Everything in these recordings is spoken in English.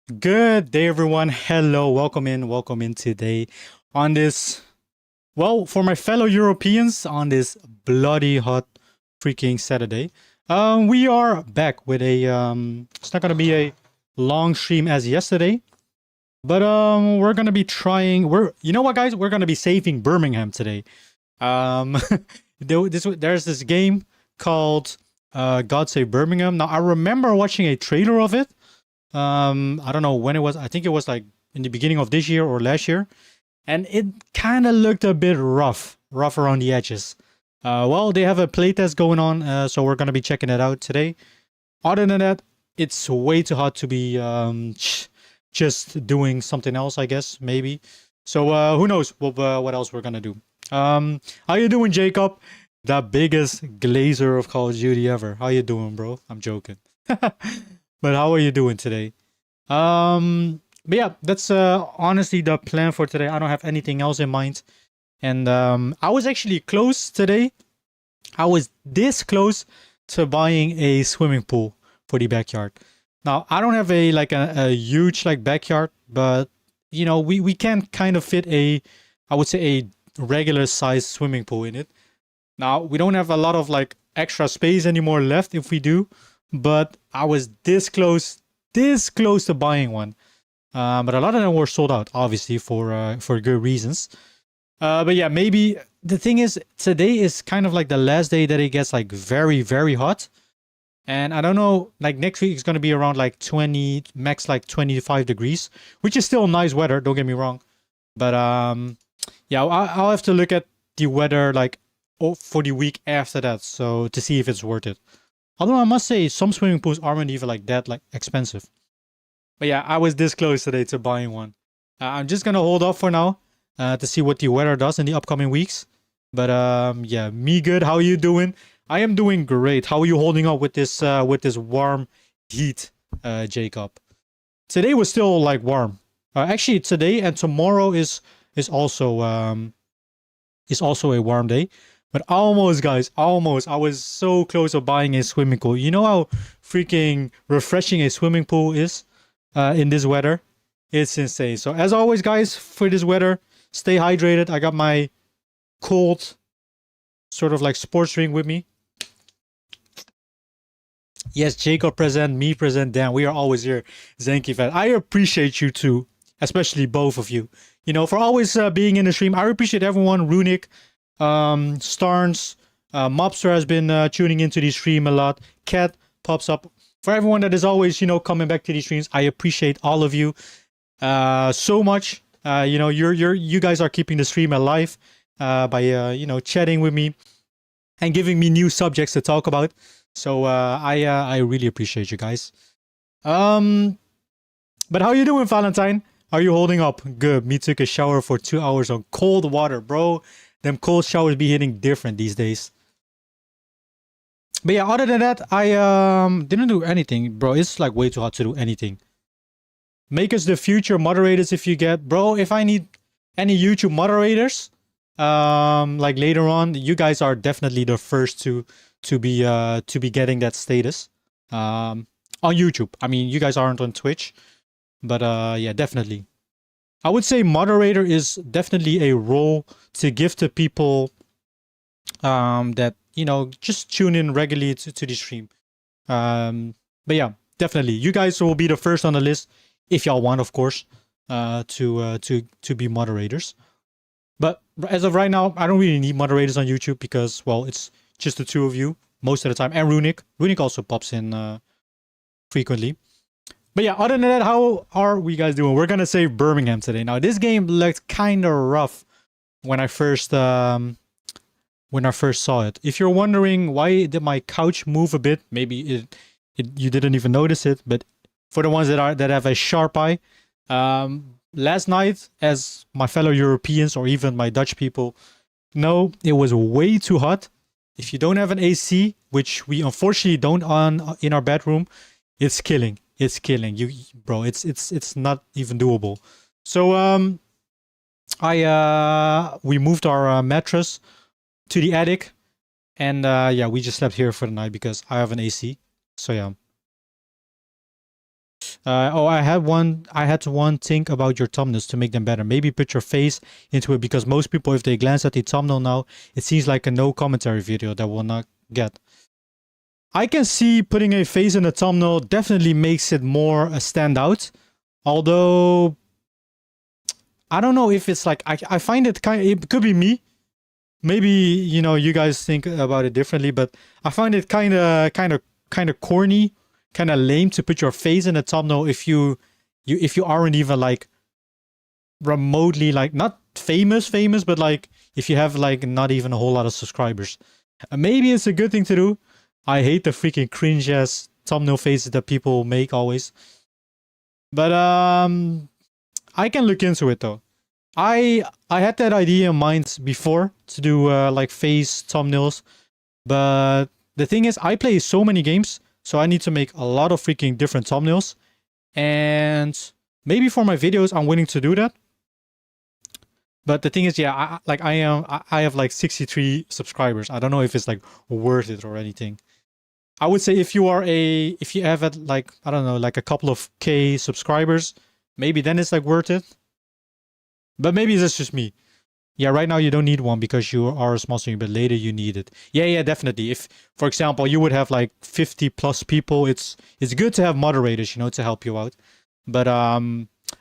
Good day, everyone. Hello, welcome in today on this, well, for my fellow Europeans on this bloody hot freaking Saturday. We are back with it's not gonna be a long stream as yesterday, but we're gonna be trying. You know what, guys? We're gonna be saving Birmingham today. Um, there's this game called God Save Birmingham. Now I remember watching a trailer of it. I don't know when it was. I think it was like in the beginning of this year or last year, and it kind of looked a bit rough around the edges. Well, they have a playtest going on, so we're gonna be checking it out today. Other than that, it's way too hot to be just doing something else, I guess, maybe. So who knows what else we're gonna do. How you doing, Jacob? The biggest glazer of Call of Duty ever. How you doing, bro? I'm joking. But how are you doing today? But yeah, that's honestly the plan for today. I don't have anything else in mind. And I was actually close today. I was this close to buying a swimming pool for the backyard. Now, I don't have a huge like backyard, but you know, we can kind of fit I would say a regular size swimming pool in it. Now, we don't have a lot of like extra space anymore left if we do, but I was this close to buying one. But a lot of them were sold out, obviously for good reasons. But yeah, maybe the thing is today is kind of like the last day that it gets like very hot, and I don't know. Like next week is gonna be around like 20 max, like 25 degrees, which is still nice weather. Don't get me wrong, but yeah, I'll have to look at the weather like for the week after that, so to see if it's worth it. Although I must say some swimming pools aren't even like that like expensive. But yeah, I was this close today to buying one. I'm just gonna hold off for now to see what the weather does in the upcoming weeks. But yeah, me good. How are you doing? I am doing great. How are you holding up with this warm heat, Jacob? Today was still like warm. Actually, today and tomorrow is also a warm day. But almost, guys, almost. I was so close to buying a swimming pool. You know how freaking refreshing a swimming pool is in this weather? It's insane. So as always, guys, for this weather, stay hydrated. I got my cold sort of like sports drink with me. Yes, Jacob present, me present, Dan. We are always here. Zenki fan. I appreciate you too, especially both of you. You know, for always being in the stream. I appreciate everyone. Runic, Starnes, Mobster has been tuning into the stream a lot. Cat pops up. For everyone that is always, you know, coming back to these streams, I appreciate all of you so much. You know, you guys are keeping the stream alive by you know, chatting with me and giving me new subjects to talk about. So I really appreciate you guys. But how you doing, Valentine? Are you holding up? Good. Me took a shower for 2 hours on cold water, bro. Them cold showers be hitting different these days. But yeah, other than that, I didn't do anything, bro. It's like way too hot to do anything. Make us the future moderators if you get, bro. If I need any YouTube moderators, like later on, you guys are definitely the first to be getting that status. On YouTube. I mean, you guys aren't on Twitch, but yeah, definitely. I would say moderator is definitely a role to give to people that, you know, just tune in regularly to the stream. But yeah, definitely, you guys will be the first on the list if y'all want, of course, to be moderators. But as of right now, I don't really need moderators on YouTube because, well, it's just the two of you most of the time, and Runic. Runic also pops in frequently. But yeah, other than that, how are we guys doing? We're gonna save Birmingham today. Now, this game looked kind of rough when I first saw it. If you're wondering why did my couch move a bit, maybe you didn't even notice it. But for the ones that have a sharp eye, last night, as my fellow Europeans or even my Dutch people know, it was way too hot. If you don't have an AC, which we unfortunately don't in our bedroom, it's killing. It's killing you, bro. It's not even doable. So we moved our mattress to the attic, and yeah, we just slept here for the night because I have an AC. So yeah. Oh, I had to one think about your thumbnails to make them better. Maybe put your face into it, because most people, if they glance at the thumbnail now, it seems like a no commentary video that will not get. I can see putting a face in a thumbnail definitely makes it more stand out. Although, I don't know if it's like, I find it it could be me. Maybe, you know, you guys think about it differently, but I find it kind of corny, kind of lame to put your face in a thumbnail if you aren't even like remotely like not famous, but like if you have like not even a whole lot of subscribers. Maybe it's a good thing to do. I hate the freaking cringe ass thumbnail faces that people make always. But I can look into it though. I had that idea in mind before to do like face thumbnails, but the thing is I play so many games, so I need to make a lot of freaking different thumbnails, and maybe for my videos I'm willing to do that. But the thing is, yeah, I have like 63 subscribers. I don't know if it's like worth it or anything. I would say if you have like, I don't know, like a couple of K subscribers, maybe then it's like worth it. But maybe that's just me. Yeah, right now you don't need one because you are a small streamer, but later you need it. Yeah, definitely. If, for example, you would have like 50 plus people, it's good to have moderators, you know, to help you out. But I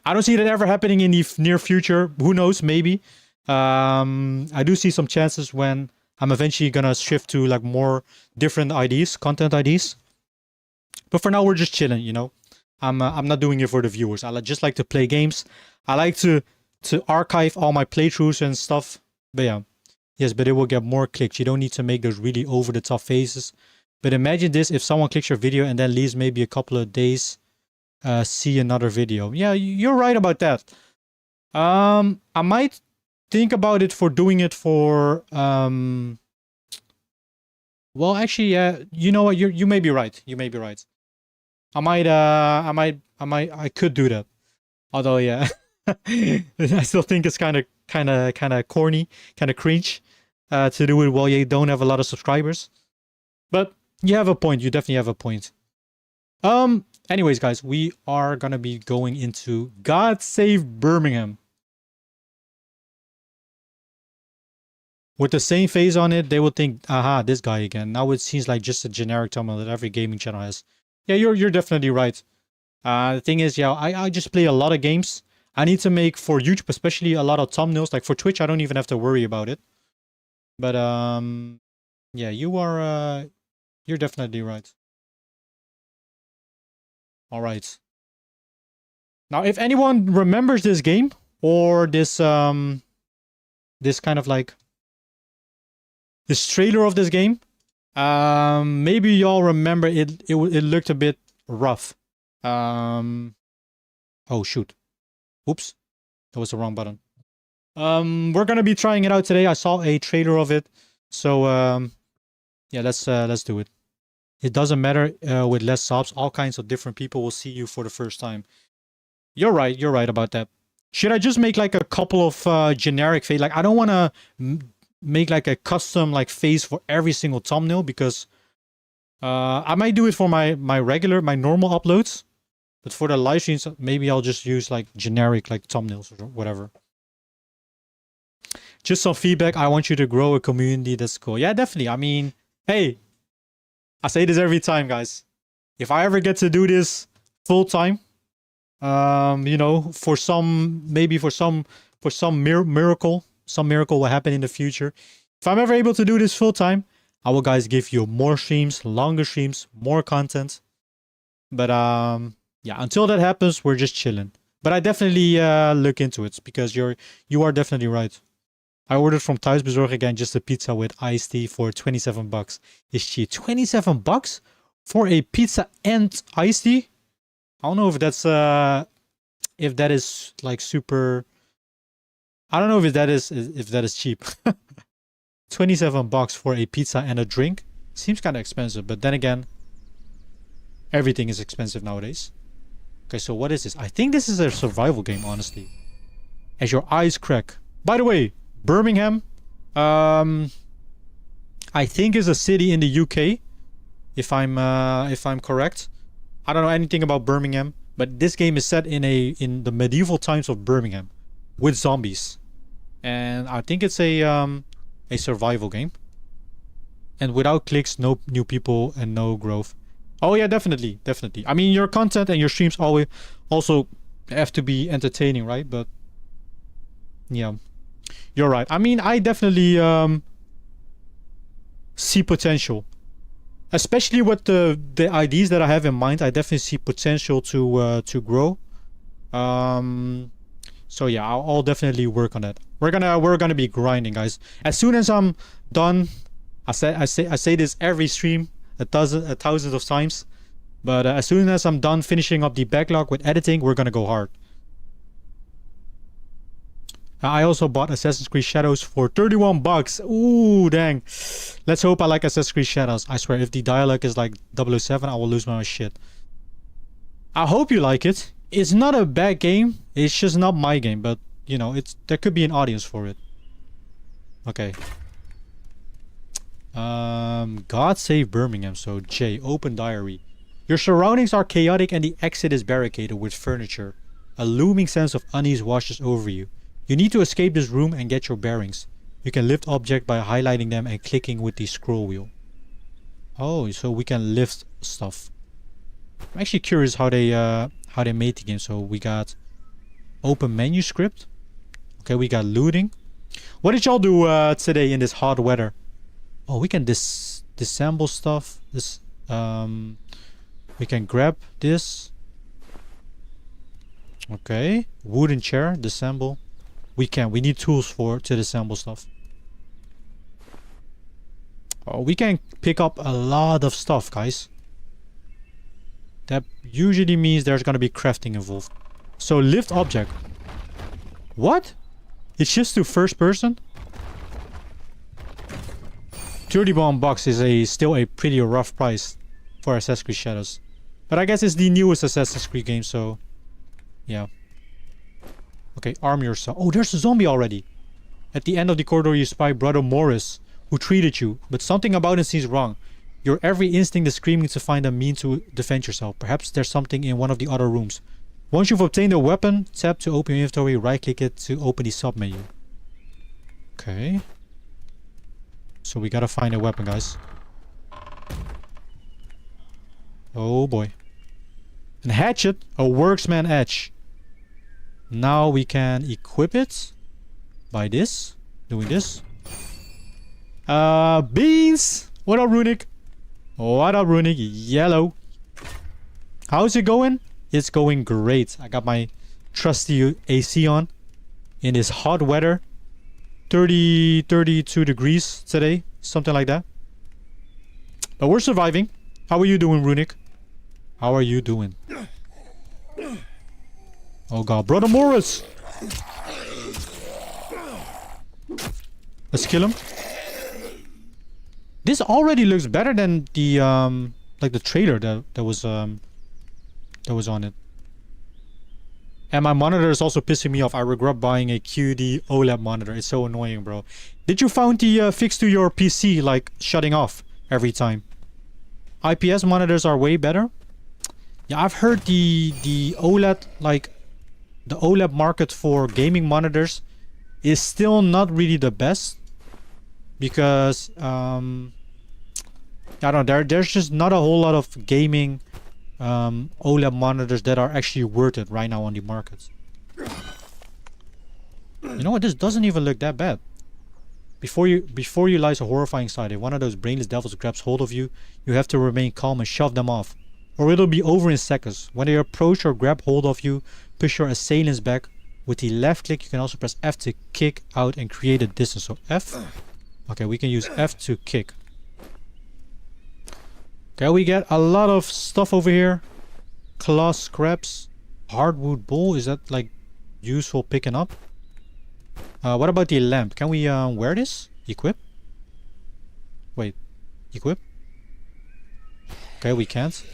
don't see that ever happening in the near future. Who knows? Maybe. I do see some chances when I'm eventually gonna shift to like more different IDs, content IDs. But for now, we're just chilling, you know. I'm not doing it for the viewers. I just like to play games. I like to archive all my playthroughs and stuff. But yeah, yes, but it will get more clicks. You don't need to make those really over the top faces. But imagine this: if someone clicks your video and then leaves maybe a couple of days, see another video. Yeah, you're right about that. I might think about it for doing it for well, actually, yeah, you know what? You may be right. You may be right. I could do that. Although, yeah. I still think it's kind of corny, kind of cringe to do it while you don't have a lot of subscribers. But you have a point. You definitely have a point. Anyways, guys, we are gonna be going into God Save Birmingham. With the same face on it, they would think, aha, this guy again. Now it seems like just a generic thumbnail that every gaming channel has. Yeah, you're definitely right. The thing is, yeah, I just play a lot of games. I need to make for YouTube, especially a lot of thumbnails. Like for Twitch, I don't even have to worry about it. But yeah, you're definitely right. All right. Now, if anyone remembers this game or this this kind of like this trailer of this game, maybe y'all remember it. It looked a bit rough. Oh shoot. Oops, that was the wrong button. We're gonna be trying it out today. I saw a trailer of it, so yeah, let's do it. It doesn't matter with less subs. All kinds of different people will see you for the first time. You're right about that. Should I just make like a couple of generic face? Like I don't want to make like a custom like face for every single thumbnail, because I might do it for my normal uploads. But for the live streams, maybe I'll just use like generic like thumbnails or whatever. Just some feedback. I want you to grow a community. That's cool. Yeah, definitely. I mean, hey, I say this every time, guys. If I ever get to do this full time, you know, for some miracle will happen in the future. If I'm ever able to do this full time, I will, guys, give you more streams, longer streams, more content. But yeah, until that happens, we're just chilling. But I definitely look into it, because you are definitely right. I ordered from Thuisbezorg again just a pizza with iced tea for 27 bucks. Is cheap. 27 bucks for a pizza and iced tea? I don't know if that is like super. I don't know if that is cheap. 27 bucks for a pizza and a drink seems kind of expensive, but then again, everything is expensive nowadays. Okay, so what is this? I think this is a survival game, honestly. As your eyes crack. By the way, Birmingham, I think is a city in the UK, if I'm correct. I don't know anything about Birmingham, But this game is set in the medieval times of Birmingham, with zombies, and I think it's a survival game. And without clicks, no new people and no growth. Oh yeah, definitely, definitely. I mean, your content and your streams always also have to be entertaining, right? But yeah, you're right. I mean, I definitely see potential, especially with the ideas that I have in mind. I definitely see potential to grow. So yeah, I'll definitely work on that. We're gonna be grinding, guys. As soon as I'm done, I say this every stream a thousands of times, but as soon as I'm done finishing up the backlog with editing, we're gonna go hard. I also bought Assassin's Creed Shadows for 31 bucks. Ooh, dang. Let's hope I like Assassin's Creed Shadows. I swear, if the dialogue is like 007, I will lose my shit. I hope you like it. It's not a bad game. It's just not my game, but you know, there could be an audience for it. Okay. God save Birmingham. So J, open diary. Your surroundings are chaotic and the exit is barricaded with furniture. A looming sense of unease washes over you. You need to escape this room and get your bearings. You can lift objects by highlighting them and clicking with the scroll wheel. Oh, so we can lift stuff. I'm actually curious how they made the game. So we got open menu script. Okay, we got looting. What did y'all do today in this hot weather? Oh, we can disassemble stuff. This we can grab this. Okay, wooden chair, disassemble. We need tools to disassemble stuff. Oh, we can pick up a lot of stuff, guys. That usually means there's gonna be crafting involved. So lift object. What? It's just to first person? 31 bucks is still a pretty rough price for Assassin's Creed Shadows. But I guess it's the newest Assassin's Creed game, so yeah. Okay, arm yourself. Oh, there's a zombie already. At the end of the corridor you spy Brother Morris, who treated you, but something about him seems wrong. Your every instinct is screaming to find a means to defend yourself. Perhaps there's something in one of the other rooms. Once you've obtained a weapon, tap to open your inventory, right click it to open the sub-menu. Okay. So we gotta find a weapon, guys. Oh boy. An hatchet, a worksman edge. Now we can equip it by this, doing this. Beans! What up, Runic? What up, Runic? Yellow. How's it going? It's going great. I got my trusty AC on in this hot weather. 32 degrees today, something like that. But we're surviving. How are you doing, Runic? How are you doing? Oh god, Brother Morris! Let's kill him. This already looks better than the like the trailer that was on it. And my monitor is also pissing me off. I regret buying a QD OLED monitor. It's so annoying, bro. Did you find the fix to your PC, like shutting off every time? IPS monitors are way better. Yeah, I've heard the OLED, like the OLED market for gaming monitors is still not really the best, because I don't know, there's just not a whole lot of gaming OLED monitors that are actually worth it right now on the market. You know what? This doesn't even look that bad. Before you lies a horrifying sight. If one of those brainless devils grabs hold of you, you have to remain calm and shove them off, or it'll be over in seconds. When they approach or grab hold of you, push your assailants back. With the left click, you can also press F to kick out and create a distance. So F. Okay, we can use F to kick. Okay, we get a lot of stuff over here. Claw scraps. Hardwood bowl. Is that like useful picking up? What about the lamp? Can we wear this? Equip? Wait. Equip? Okay, we can't.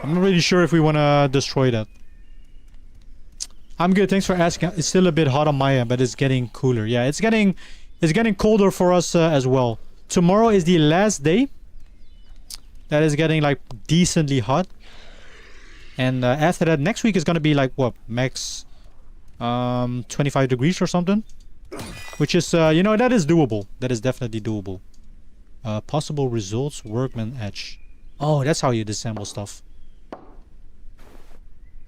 I'm not really sure if we want to destroy that. I'm good, thanks for asking. It's still a bit hot on my end, but it's getting cooler. Yeah, it's getting colder for us as well. Tomorrow is the last day that is getting like decently hot. And after that, next week is gonna be like what, max 25 degrees or something, which is you know, that is doable. That is definitely doable. Possible results, workman edge. Oh, that's how you disassemble stuff.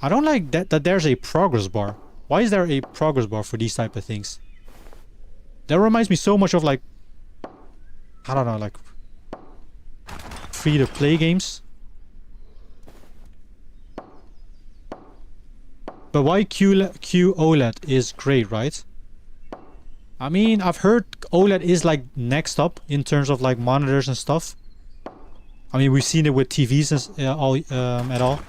I don't like that there's a progress bar. Why is there a progress bar for these type of things? That reminds me so much of like, I don't know, like free-to-play games. But why QOLED is great, right? I mean, I've heard OLED is like next up in terms of like monitors and stuff. I mean, we've seen it with TVs and at all.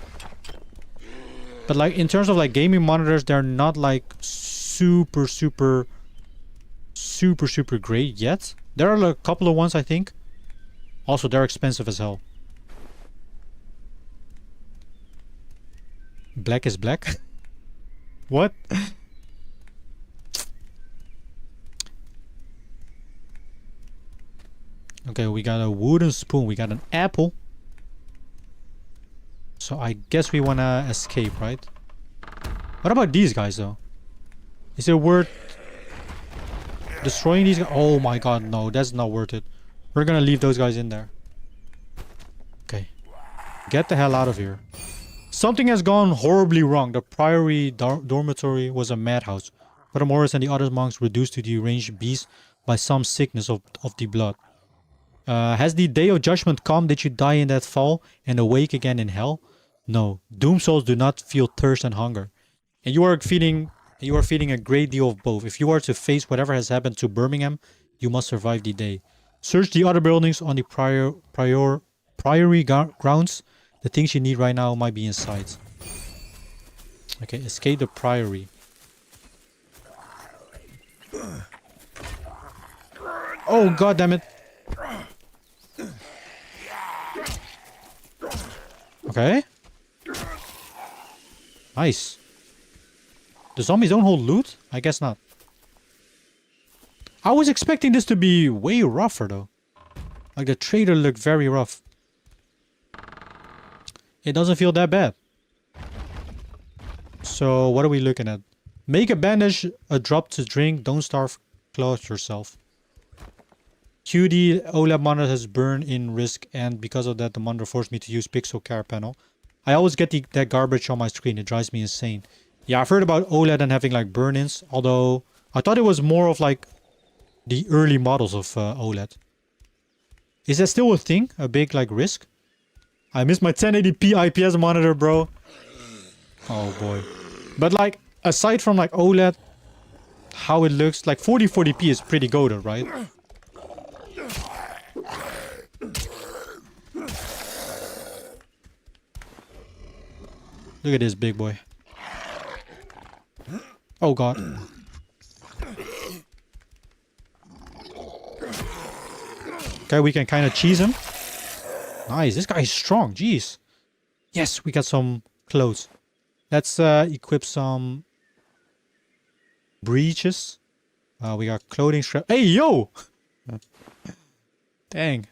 But like in terms of like gaming monitors, they're not like super great yet. There are a couple of ones, I think. Also, they're expensive as hell. Black is black. What? Okay, we got a wooden spoon. We got an apple. So I guess we wanna escape, right? What about these guys though? Is it worth destroying these guys? Oh my god, no, that's not worth it. We're gonna leave those guys in there. Okay. Get the hell out of here. Something has gone horribly wrong. The Priory dormitory was a madhouse. Brother Morris and the other monks reduced to deranged beasts by some sickness of the blood. Has the day of judgment come? Did you die in that fall and awake again in hell? No. Doomed souls do not feel thirst and hunger. And you are feeling a great deal of both. If you are to face whatever has happened to Birmingham, you must survive the day. Search the other buildings on the Priory grounds. The things you need right now might be inside. Okay, escape the Priory. Oh, god damn it. Okay. Nice. The zombies don't hold loot? I guess not. I was expecting this to be way rougher though. Like the trader looked very rough. It doesn't feel that bad. So what are we looking at? Make a bandage, a drop to drink, don't starve, clothe yourself. QD OLED monitor has burned in risk, and because of that the monitor forced me to use pixel care panel. I always get that garbage on my screen. It drives me insane. Yeah, I've heard about OLED and having like burn-ins, although I thought it was more of like the early models of OLED. Is that still a thing? A big like risk? I miss my 1080p IPS monitor, bro. Oh boy. But like aside from like OLED, how it looks, like 4040p is pretty goated, right? Look at this big boy. Oh god. Okay, we can kind of cheese him. Nice, this guy is strong, jeez. Yes, we got some clothes. Let's equip some breeches. We got clothing strap. Hey, yo! Dang.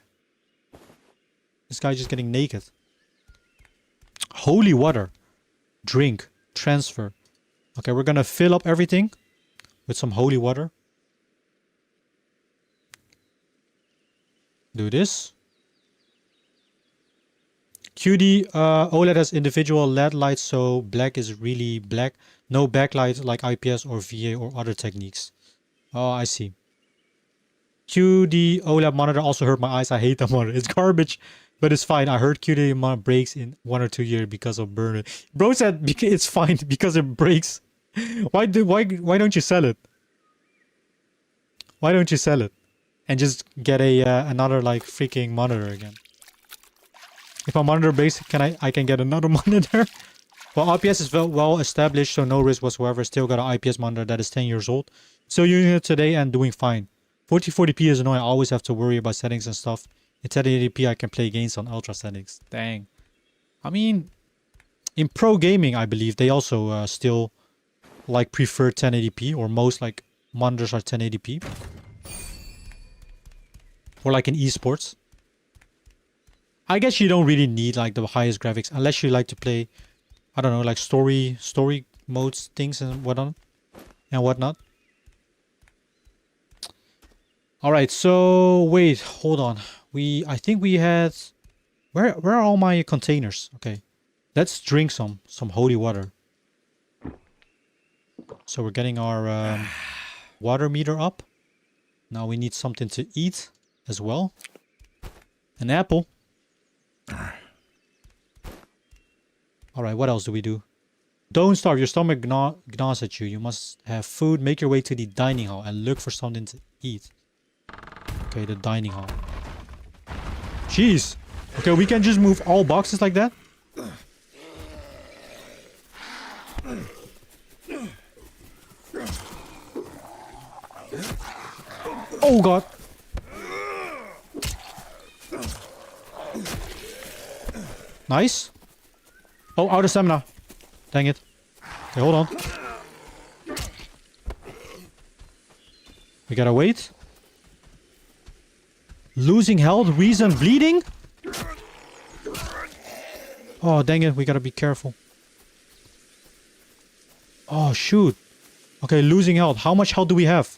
This guy just getting naked. Holy water. Drink. Transfer. Okay, we're gonna fill up everything with some holy water. Do this. QD OLED has individual LED lights, so black is really black. No backlight like IPS or VA or other techniques. Oh, I see. QD OLED monitor also hurt my eyes. I hate the monitor. It's garbage, but it's fine. I heard QD monitor breaks in 1 or 2 years because of burner. Bro said it's fine because it breaks. Why don't you sell it? Why don't you sell it and just get a another like freaking monitor again? If my monitor breaks, I can get another monitor. Well, IPS is well established, so no risk whatsoever. Still got an IPS monitor that is 10 years old. Still using it today and doing fine. 4040p is annoying. I always have to worry about settings and stuff. In 1080p, I can play games on ultra settings. Dang. I mean, in pro gaming, I believe they also still like prefer 1080p, or most like monitors are 1080p. Or like in esports. I guess you don't really need like the highest graphics unless you like to play, I don't know, like story modes, things and whatnot. All right, so wait, hold on. I think we had, where are all my containers? Okay, let's drink some holy water. So we're getting our water meter up. Now we need something to eat as well. An apple. All right, what else do we do? Don't starve. Your stomach gnaws at you. You must have food. Make your way to the dining hall and look for something to eat. Okay, the dining hall. Jeez. Okay, we can just move all boxes like that. Oh god. Nice. Oh, out of stamina. Dang it. Okay, hold on. We gotta wait. Losing health, reason bleeding? Oh, dang it. We gotta be careful. Oh, shoot. Okay, losing health. How much health do we have?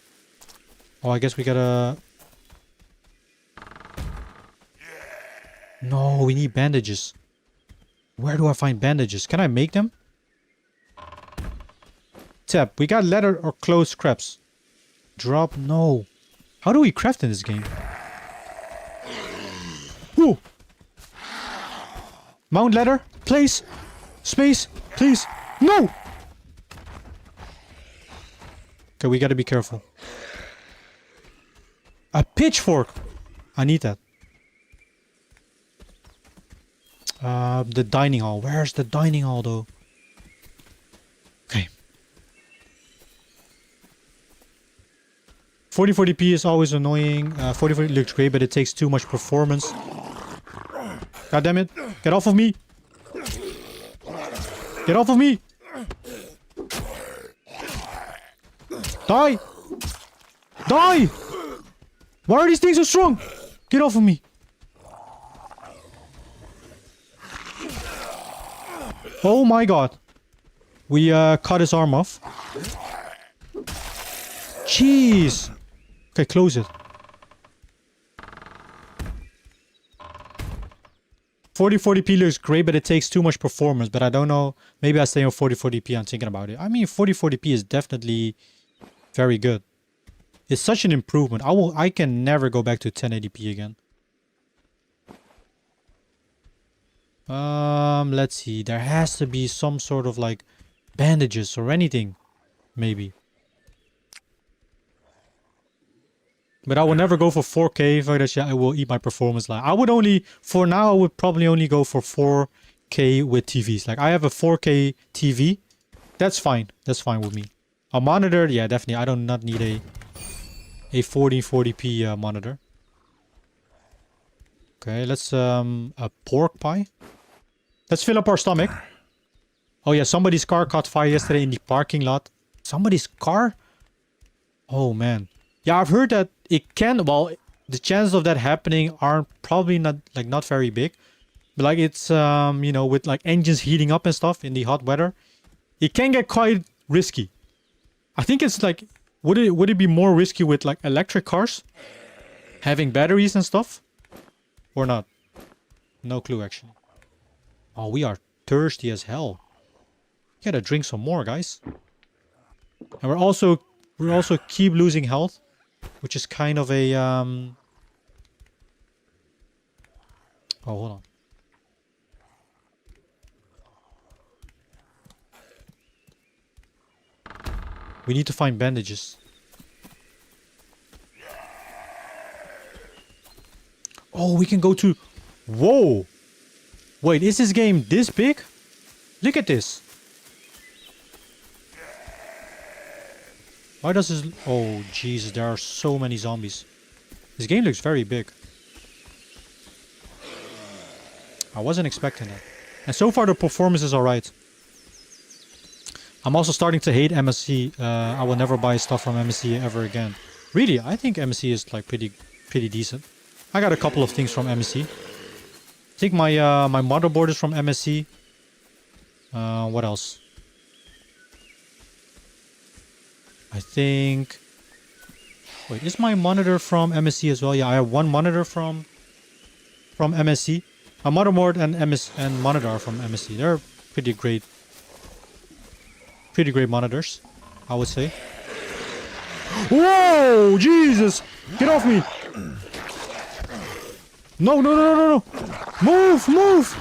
Oh, I guess we gotta... No, we need bandages. Where do I find bandages? Can I make them? Tap. We got leather or clothes scraps. Drop. No. How do we craft in this game? Woo! Mount leather. Place. Space. Please. No! Okay, we gotta be careful. A pitchfork. I need that. The dining hall. Where's the dining hall though? Okay. 4040p is always annoying. 4040 looks great, but it takes too much performance. God damn it. Get off of me. Get off of me. Die. Die. Why are these things so strong? Get off of me. Oh my god. We cut his arm off. Jeez. Okay, close it. 4040p looks great, but it takes too much performance. But I don't know. Maybe I stay on 4040p. I'm thinking about it. I mean, 4040p is definitely very good. It's such an improvement. I can never go back to 1080p again. Let's see. There has to be some sort of like bandages or anything. Maybe. But I will never go for 4K. If I just, yeah, I will eat my performance. Like I would only, for now, I would probably only go for 4K with TVs. Like I have a 4K TV. That's fine. That's fine with me. A monitor, yeah, definitely. I do not need a 1440p monitor. Okay, let's a pork pie. Let's fill up our stomach. Oh yeah, somebody's car caught fire yesterday in the parking lot. Somebody's car? Oh man. Yeah, I've heard that it can, well, the chances of that happening are probably not very big. But like it's you know, with like engines heating up and stuff in the hot weather, it can get quite risky. I think it's like, would it be more risky with like electric cars having batteries and stuff? Or not? No clue actually. Oh, we are thirsty as hell. Gotta drink some more, guys. And we're also keep losing health, which is kind of a Oh, hold on. We need to find bandages. Oh, we can go to... Whoa! Wait, is this game this big? Look at this. Why does this... Oh, Jesus, there are so many zombies. This game looks very big. I wasn't expecting that. And so far the performance is alright. I'm also starting to hate MSC. I will never buy stuff from MSC ever again. Really, I think MSC is like pretty decent. I got a couple of things from MSC. I think my my motherboard is from MSC. What else? I think... Wait, is my monitor from MSC as well? Yeah, I have one monitor from MSC. A motherboard and monitor are from MSC. They're pretty great monitors, I would say. Whoa! Jesus! Get off me! No, no, no, no, no! Move! Move!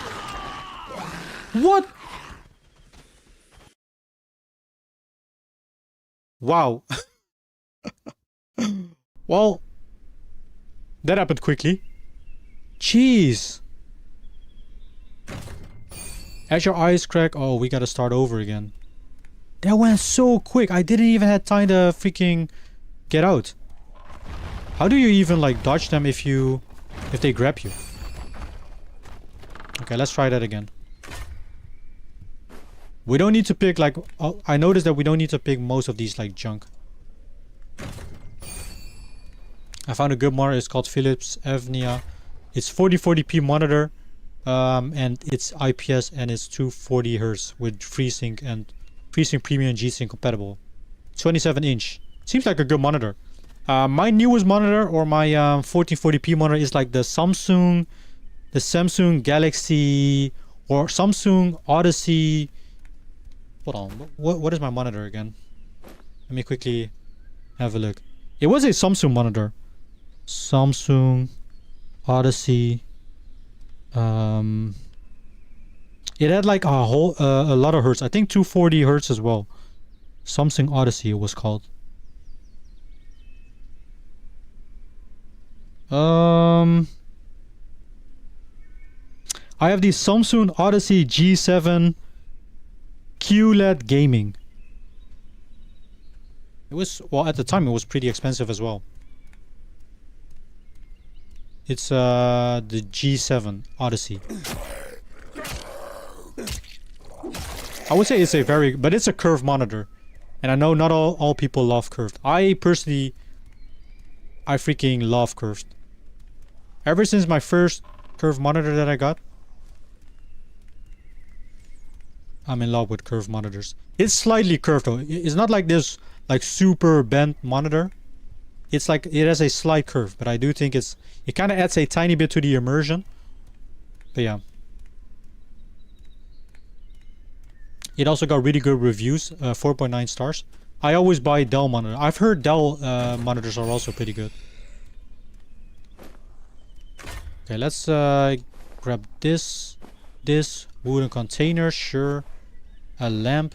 What? Wow. Well, that happened quickly. Jeez. As your eyes crack... Oh, we gotta start over again. That went so quick. I didn't even have time to freaking get out. How do you even like dodge them if they grab you? Okay, let's try that again. We don't need to pick like... I noticed that we don't need to pick most of these like junk. I found a good monitor. It's called Philips Evnia. It's 4040p monitor. And it's IPS and it's 240 Hz with FreeSync and FreeSync Premium and G-Sync compatible. 27 inch. Seems like a good monitor. My newest monitor or my 1440p monitor is like the Samsung Galaxy or Samsung Odyssey. Hold on, what is my monitor again? Let me quickly have a look. It was a Samsung monitor. Samsung Odyssey. It had like a lot of hertz. I think 240 hertz as well. Samsung Odyssey it was called. I have the Samsung Odyssey G7 QLED gaming. It was, well, at the time it was pretty expensive as well. It's the G7 Odyssey. I would say it's a very, but it's a curved monitor. And I know not all people love curved. I personally, I freaking love curved. Ever since my first curved monitor that I got, I'm in love with curved monitors. It's slightly curved though. It's not like this like super bent monitor. It's like it has a slight curve, but I do think it kind of adds a tiny bit to the immersion. But yeah. It also got really good reviews, 4.9 stars. I always buy Dell monitor. I've heard Dell monitors are also pretty good. Okay, let's grab this wooden container, sure. A lamp.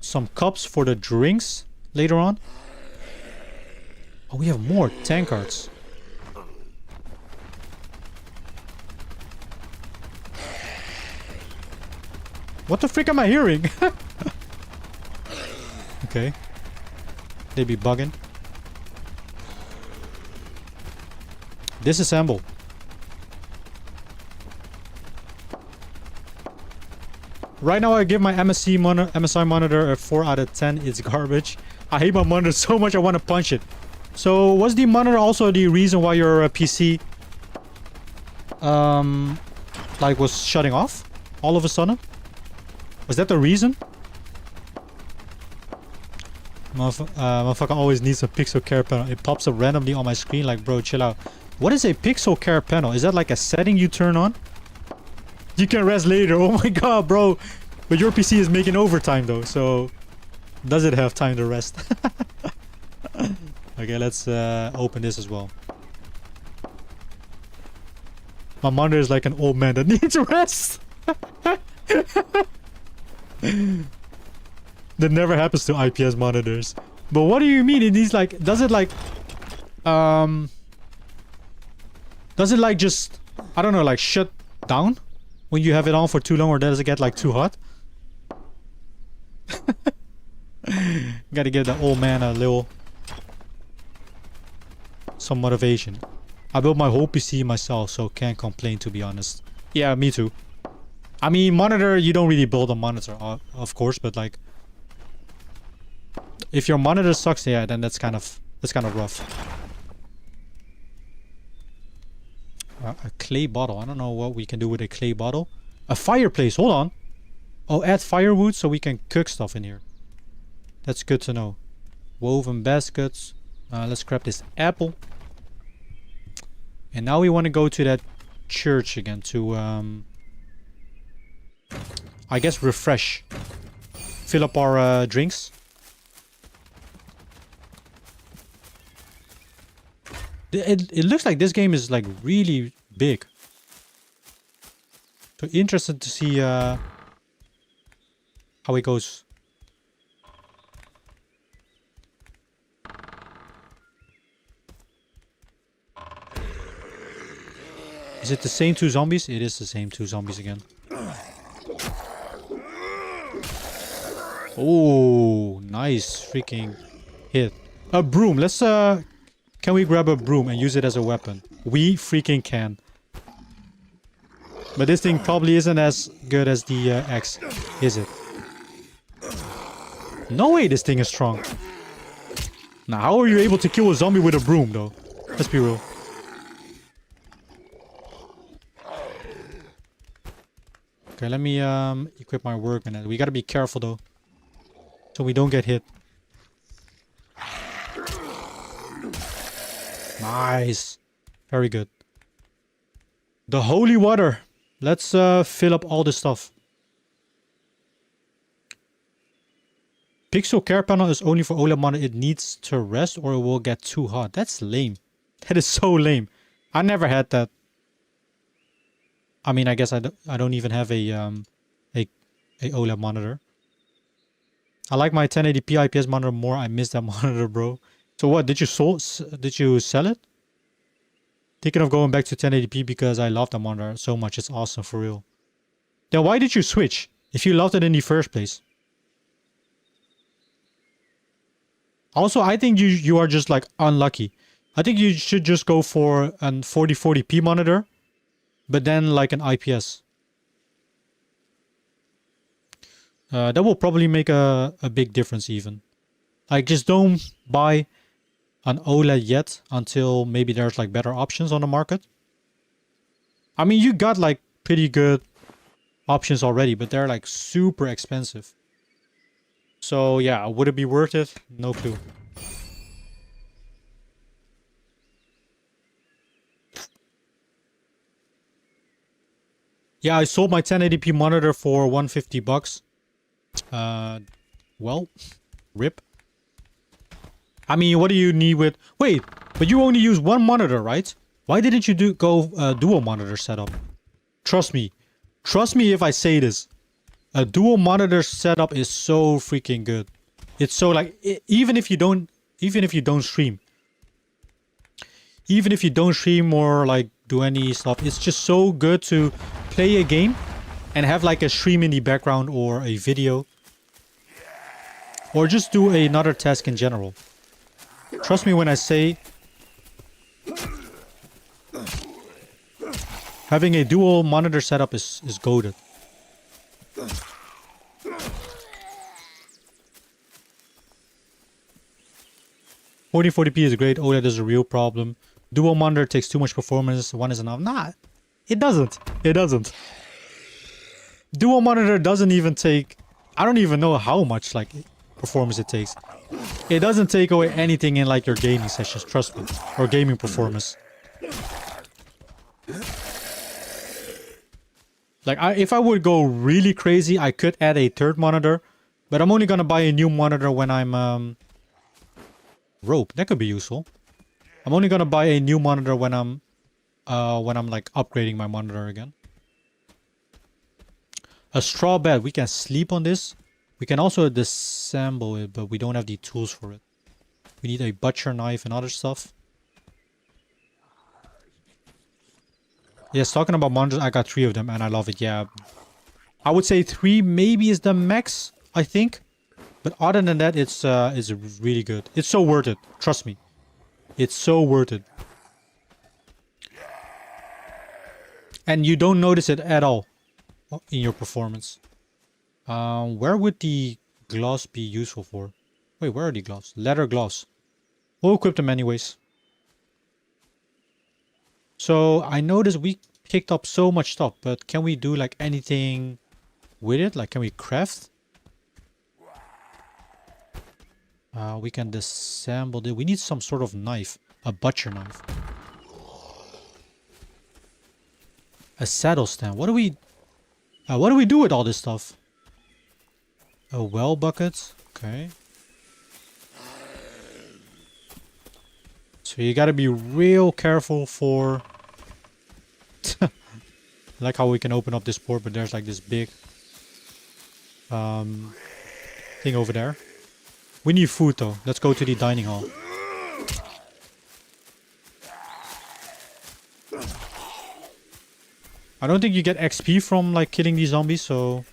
Some cups for the drinks later on. Oh, we have more tankards. What the frick am I hearing? Okay. They be bugging. Disassemble. Right now I give my MSI monitor a 4 out of 10. It's garbage. I hate my monitor so much I want to punch it. So was the monitor also the reason why your PC like was shutting off all of a sudden? Was that the reason? Motherfucker always needs a pixel care panel. It pops up randomly on my screen like, bro, chill out. What is a pixel care panel? Is that like a setting you turn on? You can rest later. Oh my god, bro. But your PC is making overtime though, so does it have time to rest? Okay, let's open this as well. My monitor is like an old man that needs rest. That never happens to IPS monitors. But what do you mean? It needs like, does it like just, I don't know, like shut down when you have it on for too long, or does it get like too hot? Gotta give the old man a little some motivation. I built my whole PC myself, so can't complain, to be honest. Yeah, me too. I mean, monitor, you don't really build a monitor, of course, but like, if your monitor sucks, yeah, then that's kind of rough. A clay bottle. I don't know what we can do with a clay bottle. A fireplace. Hold on. Oh, add firewood so we can cook stuff in here. That's good to know. Woven baskets. Let's grab this apple. And now we want to go to that church again to, I guess, refresh. Fill up our drinks. It looks like this game is like really big. So interested to see how it goes. Is it the same two zombies? It is the same two zombies again. Oh, nice freaking hit. A broom. Let's can we grab a broom and use it as a weapon? We freaking can. But this thing probably isn't as good as the axe, is it? No way this thing is strong. Now, how are you able to kill a zombie with a broom, though? Let's be real. Okay, let me equip my workman. We gotta be careful, though, so we don't get hit. Nice. Very good. The holy water. Let's fill up all this stuff. Pixel care panel is only for OLED monitor. It needs to rest or it will get too hot. That's lame. That is so lame. I never had that. I mean, I guess I don't even have a OLED monitor. I like my 1080p IPS monitor more. I miss that monitor, bro. So what, did you sell it? Thinking of going back to 1080p because I love the monitor so much. It's awesome for real. Then why did you switch if you loved it in the first place? Also, I think you are just like unlucky. I think you should just go for an 4040p monitor, but then like an IPS. That will probably make a big difference even. Like, just don't buy an OLED yet until maybe there's like better options on the market. I mean, you got like pretty good options already, but they're like super expensive. So yeah, would it be worth it? No clue. Yeah, I sold my 1080p monitor for 150 bucks. Well, rip. I mean, what do you need with... Wait, but you only use one monitor, right? Why didn't you go dual monitor setup? Trust me. Trust me if I say this. A dual monitor setup is so freaking good. It's so like... Even if you don't stream. Even if you don't stream or like do any stuff. It's just so good to play a game and have like a stream in the background or a video. Or just do another task in general. Trust me when I say having a dual monitor setup is goated. 4040p is great. OLED is a real problem. Dual monitor takes too much performance. One is enough. Nah, it doesn't. It doesn't. Dual monitor doesn't even take... I don't even know how much like performance it takes. It doesn't take away anything in like your gaming sessions, trust me, or gaming performance. Like if I would go really crazy, I could add a third monitor, but I'm only gonna buy a new monitor when I'm rope. That could be useful. I'm only gonna buy a new monitor when I'm like upgrading my monitor again. A straw bed. We can sleep on this. We can also disassemble it, but we don't have the tools for it. We need a butcher knife and other stuff. Yes, talking about monitors, I got 3 of them and I love it. Yeah, I would say 3 maybe is the max, I think. But other than that, it's really good. It's so worth it. Trust me. It's so worth it. And you don't notice it at all in your performance. Where would the gloves be useful for? Wait, where are the gloves? Leather gloves. We'll equip them anyways. So I noticed we picked up so much stuff, but can we do like anything with it? Like, can we craft? We can disassemble it. We need some sort of knife, a butcher knife, a saddle stand. What do we do with all this stuff? A well bucket. Okay. So you gotta be real careful for... I like how we can open up this port, but there's like this big thing over there. We need food though. Let's go to the dining hall. I don't think you get XP from like killing these zombies, so...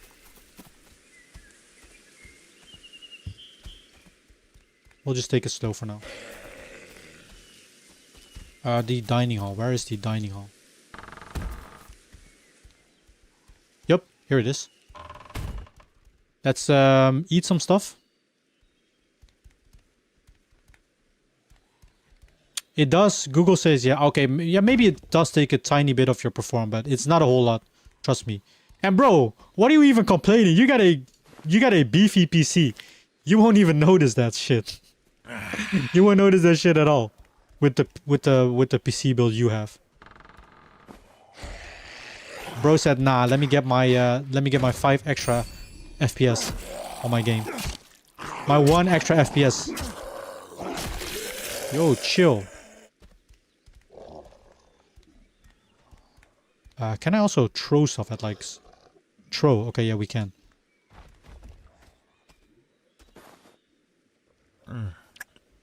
We'll just take it slow for now. The dining hall. Where is the dining hall? Yep, here it is. Let's eat some stuff. It does. Google says, yeah, okay, yeah, maybe it does take a tiny bit of your performance, but it's not a whole lot. Trust me. And bro, what are you even complaining? You got a beefy PC. You won't even notice that shit. You won't notice that shit at all with the PC build you have. Bro said, nah, let me get my 5 extra FPS on my game. My 1 extra FPS. Yo, chill. Can I also throw stuff at like... Throw. Okay, yeah, we can.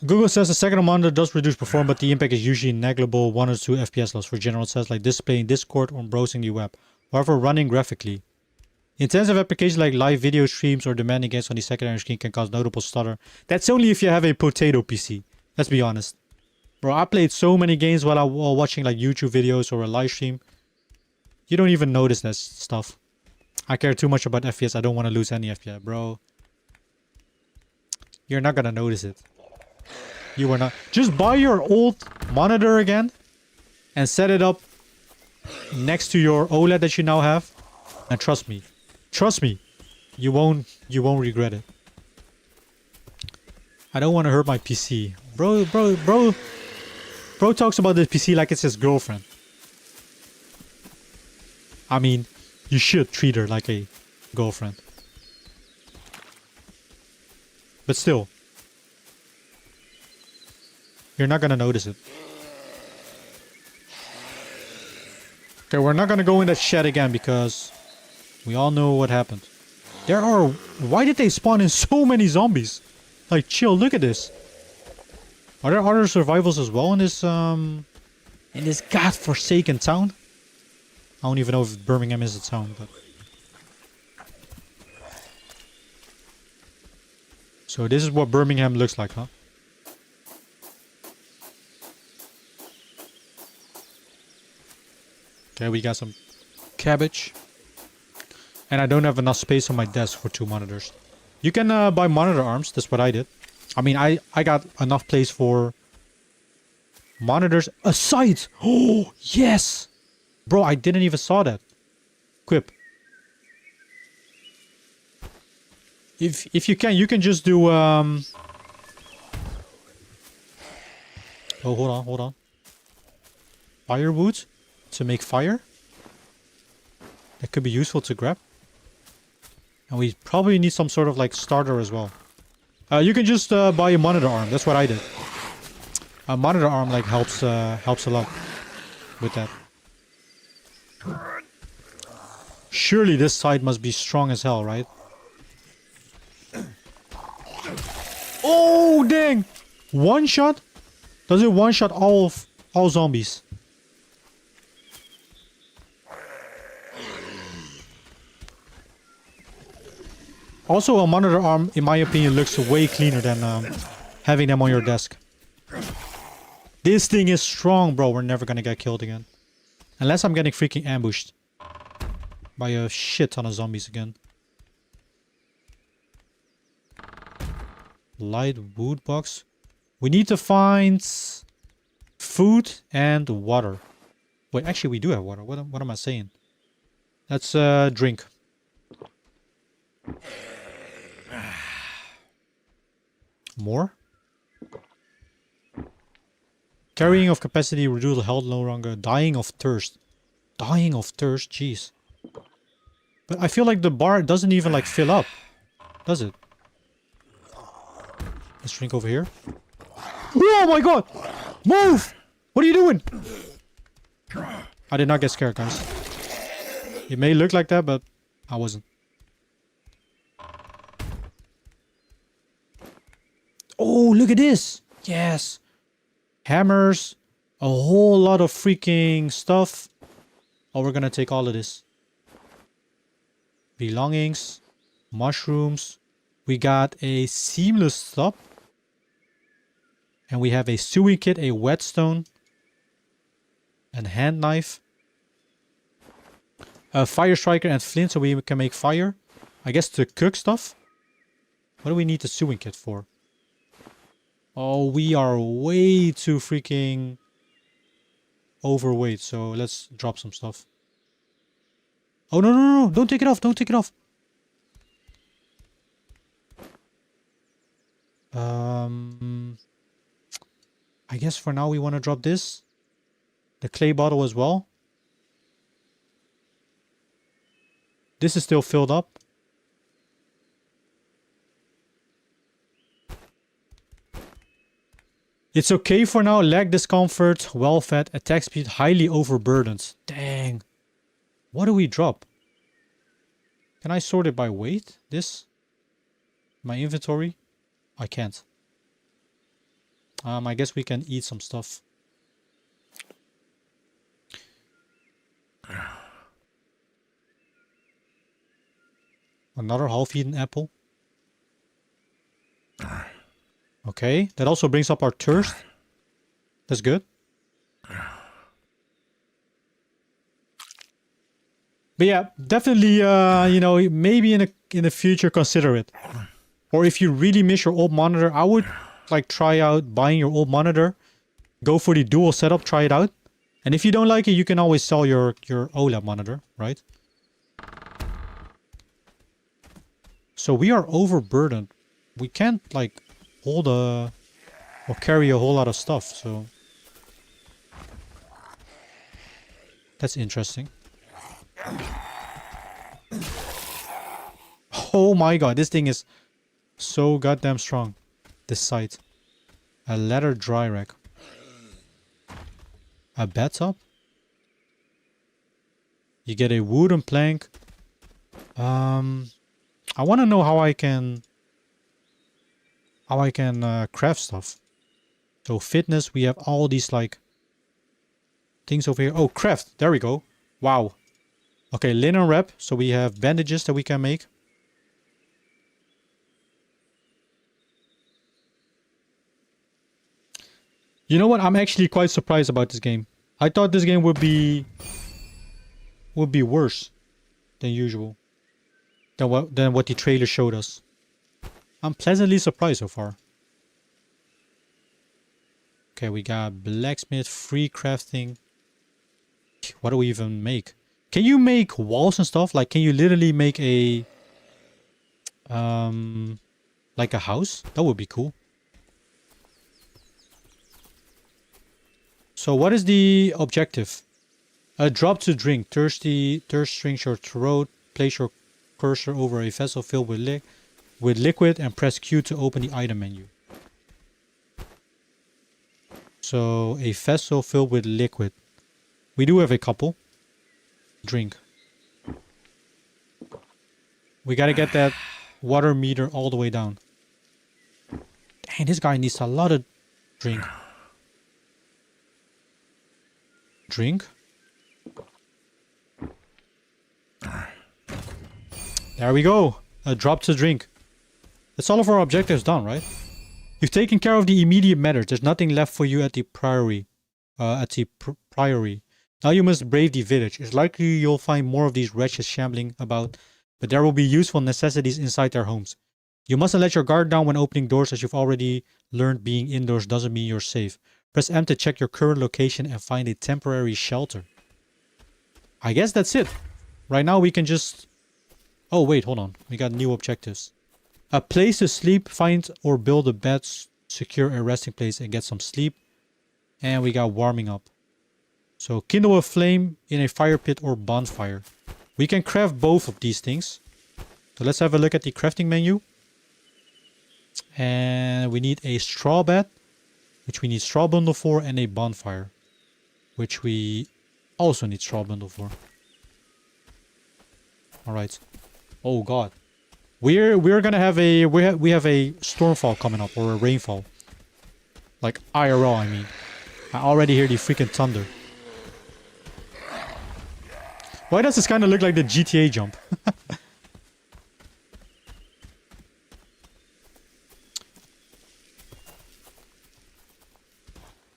Google says the second monitor does reduce performance, but the impact is usually negligible, 1 or 2 FPS loss. For general, it says like displaying Discord or browsing the web. However, running graphically. Intensive applications like live video streams or demanding games on the secondary screen can cause notable stutter. That's only if you have a potato PC. Let's be honest. Bro, I played so many games while watching like YouTube videos or a live stream. You don't even notice that stuff. I care too much about FPS. I don't want to lose any FPS, bro. You're not gonna notice it. You are not. Just buy your old monitor again and set it up next to your OLED that you now have. And trust me, you won't regret it. I don't want to hurt my PC. Bro talks about the PC like it's his girlfriend. I mean, you should treat her like a girlfriend. But still, you're not gonna notice it. Okay, we're not gonna go in that shed again because we all know what happened. There are... Why did they spawn in so many zombies? Like, chill, look at this. Are there other survivals as well in this godforsaken town? I don't even know if Birmingham is a town, but... So this is what Birmingham looks like, huh? Okay, we got some cabbage. And I don't have enough space on my desk for 2 monitors. You can buy monitor arms. That's what I did. I mean, I got enough place for monitors. A sight! Oh, yes! Bro, I didn't even saw that. Quip. If you can just do... Oh, hold on. Firewood to make fire. That could be useful to grab. And we probably need some sort of like starter as well. You can just buy a monitor arm. That's what I did. A monitor arm like helps a lot with that. Surely this side must be strong as hell, right? Oh dang! One shot? Does it one shot all zombies? Also, a monitor arm, in my opinion, looks way cleaner than having them on your desk. This thing is strong, bro. We're never gonna get killed again. Unless I'm getting freaking ambushed by a shit ton of zombies again. Light wood box. We need to find food and water. Wait, actually we do have water. What am I saying? Let's drink. More? Carrying of capacity, reduced health no longer. Dying of thirst. Dying of thirst, jeez. But I feel like the bar doesn't even like fill up. Does it? Let's drink over here. Oh my god! Move! What are you doing? I did not get scared, guys. It may look like that, but I wasn't. Oh, look at this! Yes! Hammers. A whole lot of freaking stuff. Oh, we're gonna take all of this. Belongings. Mushrooms. We got a seamless stop. And we have a sewing kit, a whetstone. And hand knife. A fire striker and flint so we can make fire. I guess to cook stuff. What do we need the sewing kit for? Oh, we are way too freaking overweight. So let's drop some stuff. Oh, no, no, no, no. Don't take it off. Don't take it off. I guess for now we want to drop this. The clay bottle as well. This is still filled up. It's okay for now. Lag discomfort, well fed, attack speed, highly overburdened. Dang. What do we drop? Can I sort it by weight? This? My inventory? I can't. I guess we can eat some stuff. Another half-eaten apple. Okay, that also brings up our thirst. That's good. But yeah, definitely, you know, maybe in the future consider it. Or if you really miss your old monitor, I would like try out buying your old monitor. Go for the dual setup, try it out. And if you don't like it, you can always sell your OLED monitor, right? So we are overburdened. We can't like hold or carry a whole lot of stuff, so that's interesting. Oh my god, this thing is so goddamn strong. This site. A leather dry rack. A bathtub. You get a wooden plank. I want to know how I can craft stuff. So fitness, we have all these like things over here. Oh, craft. There we go. Wow. Okay, linen wrap. So we have bandages that we can make. You know what? I'm actually quite surprised about this game. I thought this game would be worse than usual. Than what the trailer showed us. I'm pleasantly surprised so far. Okay, we got blacksmith, free crafting. What do we even make? Can you make walls and stuff? Like, can you literally make a like a house? That would be cool. So what is the objective? A drop to drink. Thirst strings your throat. Place your cursor over a vessel filled with liquid and press Q to open the item menu. So a vessel filled with liquid. We do have a couple. Drink. We gotta get that water meter all the way down. Dang, this guy needs a lot of drink. Drink. There we go. A drop to drink. That's all of our objectives done, right? You've taken care of the immediate matters. There's nothing left for you at the priory. Now you must brave the village. It's likely you'll find more of these wretches shambling about, but there will be useful necessities inside their homes. You mustn't let your guard down when opening doors, as you've already learned being indoors doesn't mean you're safe. Press M to check your current location and find a temporary shelter. I guess that's it. Right now we can just... Oh, wait, hold on. We got new objectives. A place to sleep. Find or build a bed. Secure a resting place and get some sleep. And we got warming up. So kindle a flame in a fire pit or bonfire. We can craft both of these things. So let's have a look at the crafting menu. And we need a straw bed, which we need straw bundle for, and a bonfire, which we also need straw bundle for. All right. Oh god, we're gonna have a we have a stormfall coming up, or a rainfall. Like IRL, I mean. I already hear the freaking thunder. Why does this kind of look like the GTA jump?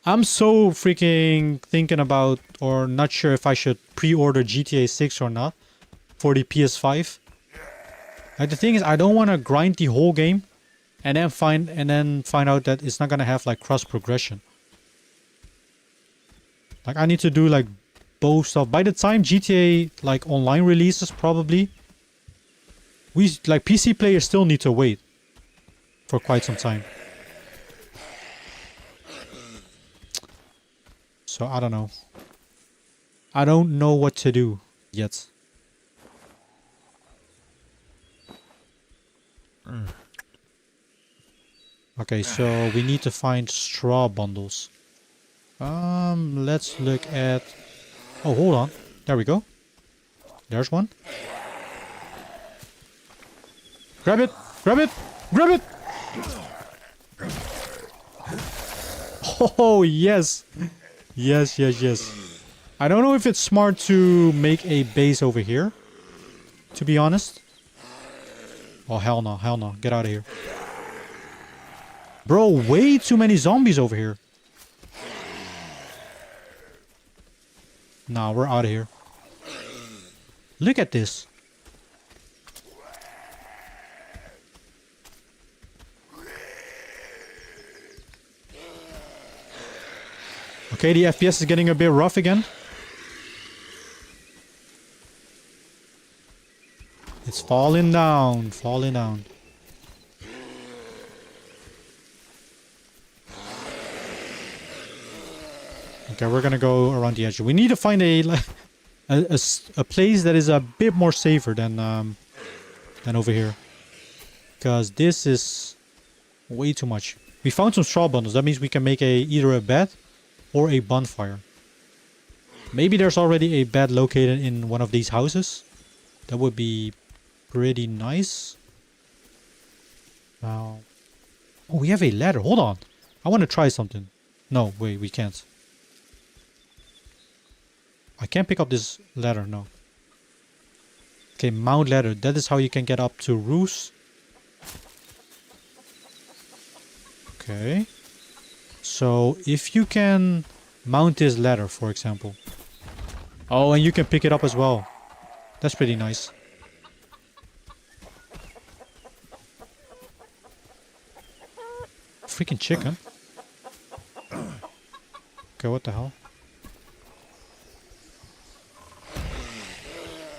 I'm so freaking thinking about, or not sure if I should pre-order GTA 6 or not for the PS5. Like, the thing is, I don't want to grind the whole game and then find out that it's not gonna have like cross progression. Like, I need to do like both stuff. By the time GTA like online releases, probably we like PC players still need to wait for quite some time. So I don't know. I don't know what to do yet. Okay, so we need to find straw bundles. Let's look at... Oh, hold on. There we go. There's one. Grab it! Grab it! Grab it! Oh, yes! Yes, yes, yes. I don't know if it's smart to make a base over here, to be honest. Oh, hell no, hell no. Get out of here. Bro, way too many zombies over here. Nah, we're out of here. Look at this. Okay, the FPS is getting a bit rough again. It's falling down, falling down. Okay, we're gonna go around the edge. We need to find a place that is a bit more safer than over here, because this is way too much. We found some straw bundles. That means we can make either a bed or a bonfire. Maybe there's already a bed located in one of these houses. That would be pretty nice. Oh, we have a ladder. Hold on. I want to try something. No, wait, we can't. I can't pick up this ladder, no. Okay, mount ladder. That is how you can get up to roofs. Okay. So, if you can mount this ladder, for example. Oh, and you can pick it up as well. That's pretty nice. Freaking chicken. Okay, what the hell?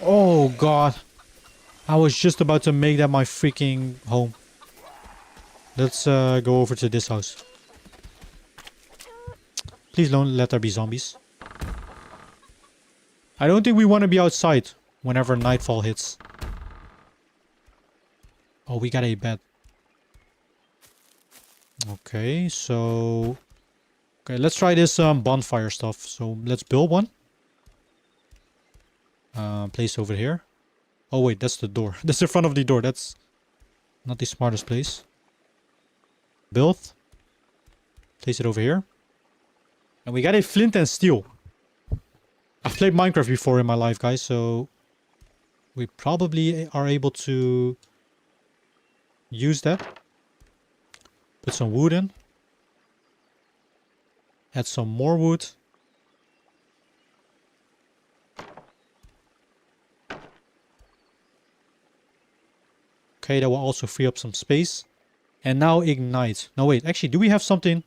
Oh god. I was just about to make that my freaking home. Let's go over to this house. Please don't let there be zombies. I don't think we want to be outside whenever nightfall hits. Oh, we got a bed. Okay, so... Okay, let's try this bonfire stuff. So, let's build one. Place over here. Oh wait, that's the door. That's the front of the door. That's not the smartest place. Build. Place it over here. And we got a flint and steel. I've played Minecraft before in my life, guys, so we probably are able to use that. Put some wood in. Add some more wood. Okay, that will also free up some space. And now ignite. No, wait. Actually, do we have something?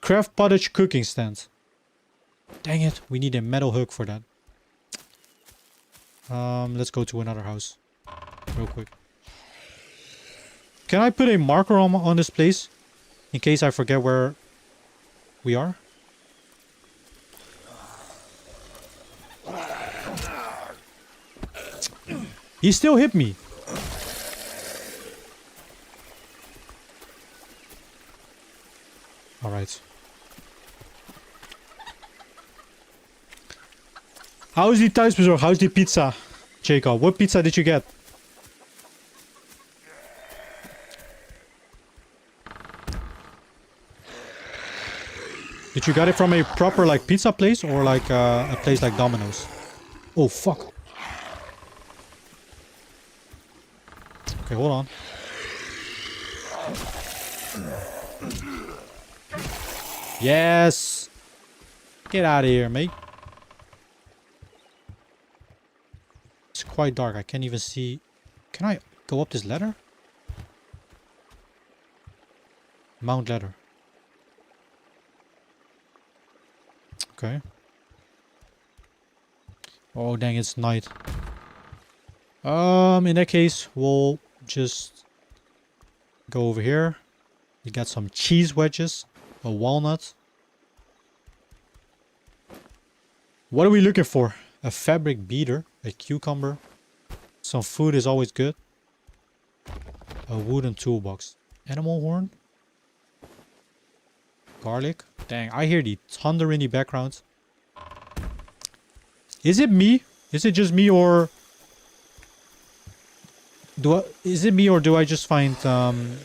Craft pottage cooking stand. Dang it. We need a metal hook for that. Let's go to another house. Real quick. Can I put a marker on this place? In case I forget where we are? He still hit me. Alright. How is die thuisbezorgd? How's die pizza? Jacob, what pizza did you get? Did you get it from a proper like pizza place or like a place like Domino's? Oh fuck. Okay, hold on. Yes! Get out of here, mate. It's quite dark. I can't even see. Can I go up this ladder? Mount ladder. Okay. Oh, dang, it's night. In that case, we'll just go over here. We got some cheese wedges, a walnut. What are we looking for? A fabric beater, a cucumber. Some food is always good. A wooden toolbox. Animal horn. Garlic. Dang, I hear the thunder in the background. Is it me? Is it just me or... Is it me or do I just find...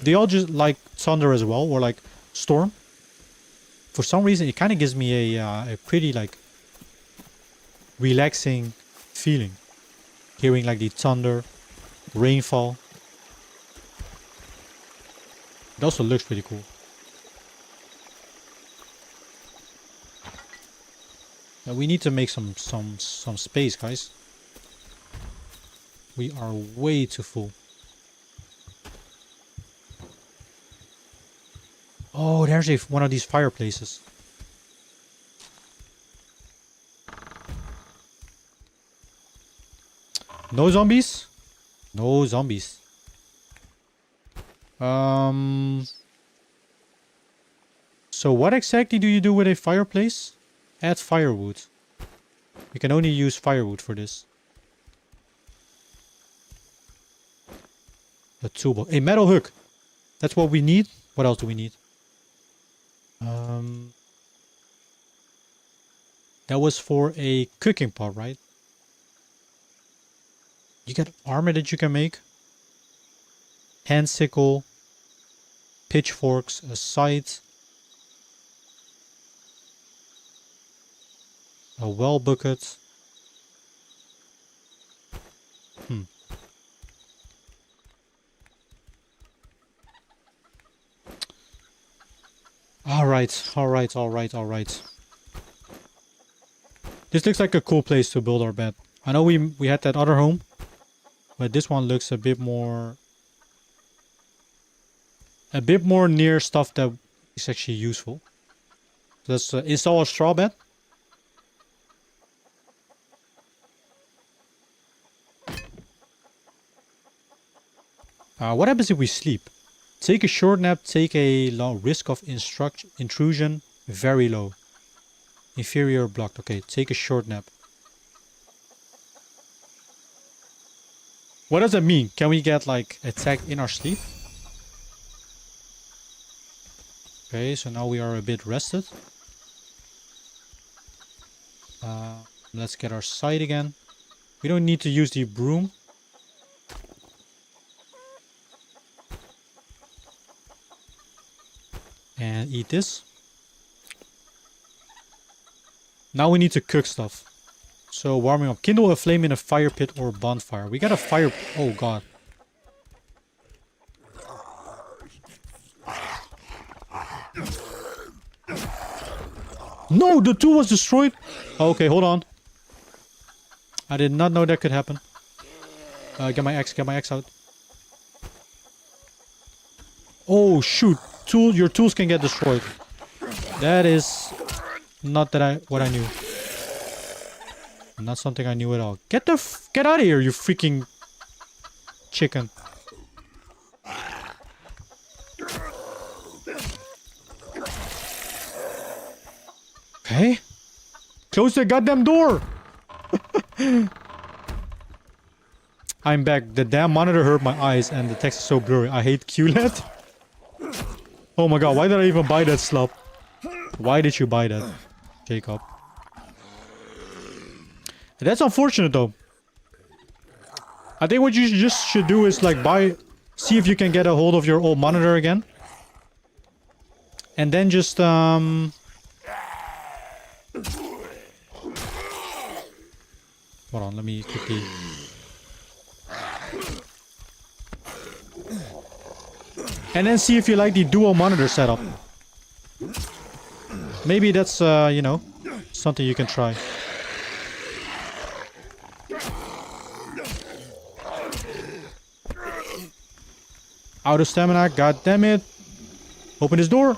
they all just like thunder as well? Or like storm? For some reason it kind of gives me a pretty like... relaxing feeling. Hearing like the thunder, rainfall. It also looks pretty cool. Now we need to make some space, guys. We are way too full. Oh, there's one of these fireplaces. No zombies? No zombies. So what exactly do you do with a fireplace? Add firewood. You can only use firewood for this. A toolbox. A metal hook. That's what we need. What else do we need? That was for a cooking pot, right? You got armor that you can make. Hand sickle. Pitchforks. A scythe. A well bucket. Alright. This looks like a cool place to build our bed. I know we had that other home, but this one looks a bit more near stuff that is actually useful. So let's install a straw bed. What happens if we sleep? Take a short nap, take a long risk of intrusion, very low. Inferior blocked. Okay, take a short nap. What does that mean? Can we get like attacked in our sleep? Okay, so now we are a bit rested. Let's get our sight again. We don't need to use the broom. And eat this. Now we need to cook stuff. So warming up. Kindle a flame in a fire pit or bonfire. We got a fire... Oh god. No, the tool was destroyed. Okay, hold on. I did not know that could happen. Get my axe out. Oh shoot. Your tools can get destroyed. That is not what I knew. Not something I knew at all. Get out of here, you freaking chicken. Okay. Close the goddamn door. I'm back. The damn monitor hurt my eyes and the text is so blurry. I hate QLED. Oh my god, why did I even buy that slop? Why did you buy that, Jacob? That's unfortunate though. I think what you just should do is like see if you can get a hold of your old monitor again. And then just hold on, let me quickly. And then see if you like the dual monitor setup. Maybe that's you know, something you can try. Out of stamina, god damn it. Open this door.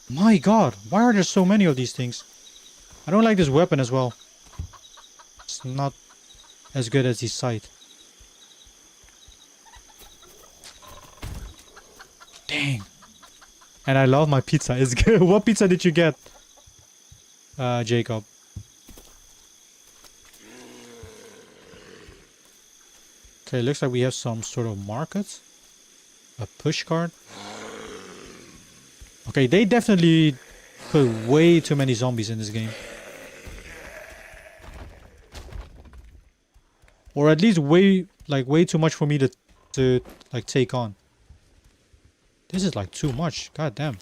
My god, why are there so many of these things? I don't like this weapon as well. It's not as good as the sight. Dang. And I love my pizza. It's good. What pizza did you get, Jacob? Okay, looks like we have some sort of market. A push cart. Okay, they definitely put way too many zombies in this game. Or at least way too much for me to like take on. This is like too much. God damn.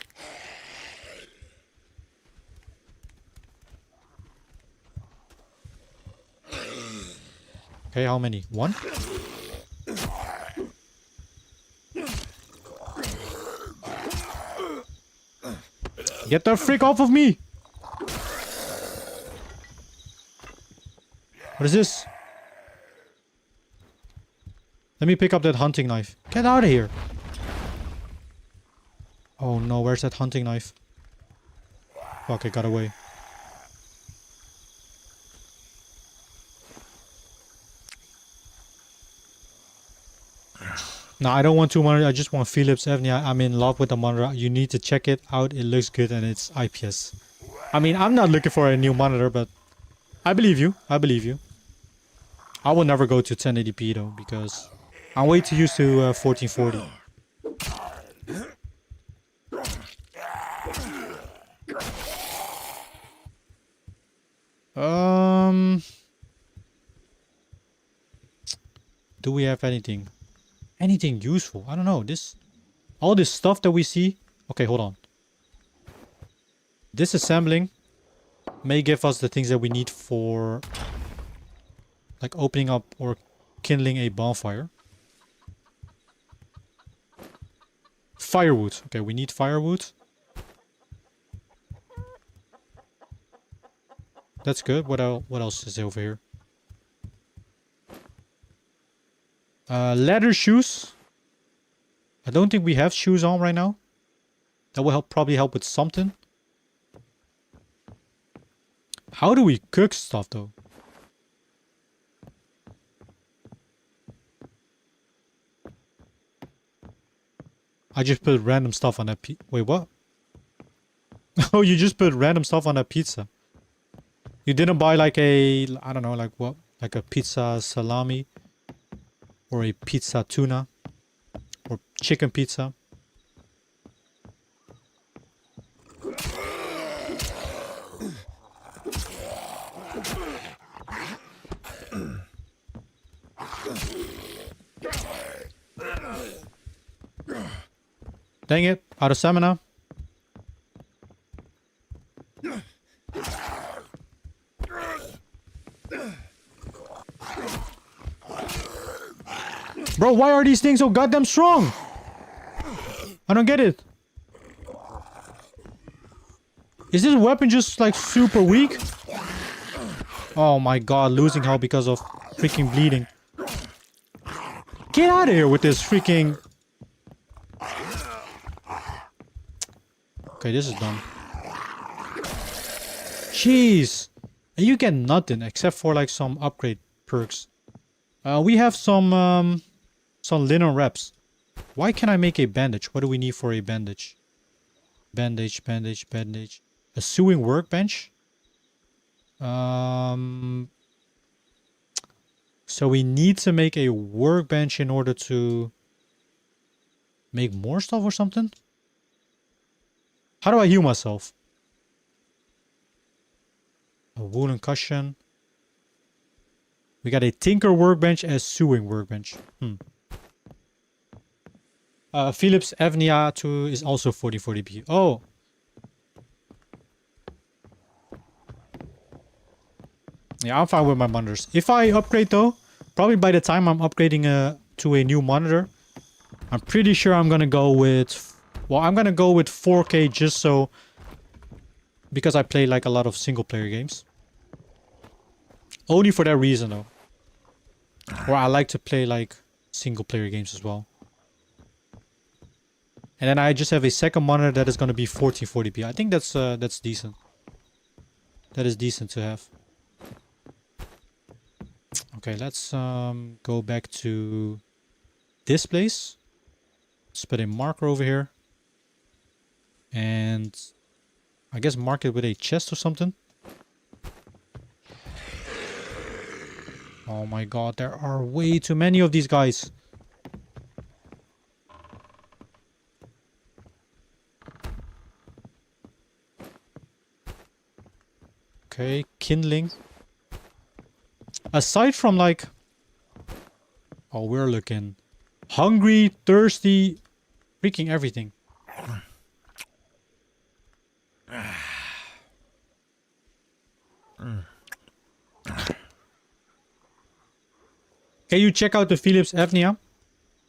Okay, how many? One? Get the frick off of me! What is this? Let me pick up that hunting knife. Get out of here! Oh no, where's that hunting knife? Fuck, it got away. No, I don't want two monitors. I just want Philips. Evany, I'm in love with the monitor. You need to check it out. It looks good and it's IPS. I mean, I'm not looking for a new monitor, but I believe you. I believe you. I will never go to 1080p though, because I'm way too used to 1440. Do we have anything? Anything useful? I don't know. All this stuff that we see. Okay, hold on. Disassembling may give us the things that we need for like opening up or kindling a bonfire. Firewood. Okay, we need firewood. That's good. What else is over here? Leather shoes. I don't think we have shoes on right now. That will probably help with something. How do we cook stuff though? I just put random stuff on that wait, what? Oh, you just put random stuff on a pizza. You didn't buy like a, I don't know, like what? Like a pizza salami? Or a pizza tuna? Or chicken pizza? Dang it, out of stamina. Bro, why are these things so goddamn strong? I don't get it. Is this weapon just like super weak? Oh my god, losing health because of freaking bleeding. Get out of here with this freaking... Okay, this is done. Jeez. And you get nothing except for like some upgrade perks. We have some linen wraps. Why can't I make a bandage? What do we need for a bandage? Bandage, bandage, bandage. A sewing workbench? So we need to make a workbench in order to make more stuff or something? How do I heal myself? A wooden cushion. We got a tinker workbench and a sewing workbench. Philips Evnia 2 is also 4040p. Oh. Yeah, I'm fine with my monitors. If I upgrade though, probably by the time I'm upgrading to a new monitor, I'm pretty sure I'm gonna go with... Well, I'm gonna go with 4K just so... Because I play like a lot of single player games. Only for that reason though. Or I like to play like single player games as well. And then I just have a second monitor that is gonna be 1440p. I think that's decent. That is decent to have. Okay, let's go back to this place. Let's put a marker over here. And I guess mark it with a chest or something. Oh my god, there are way too many of these guys. Okay, kindling. Aside from like... Oh, we're looking hungry, thirsty, freaking everything. Can you check out the Philips Evnia?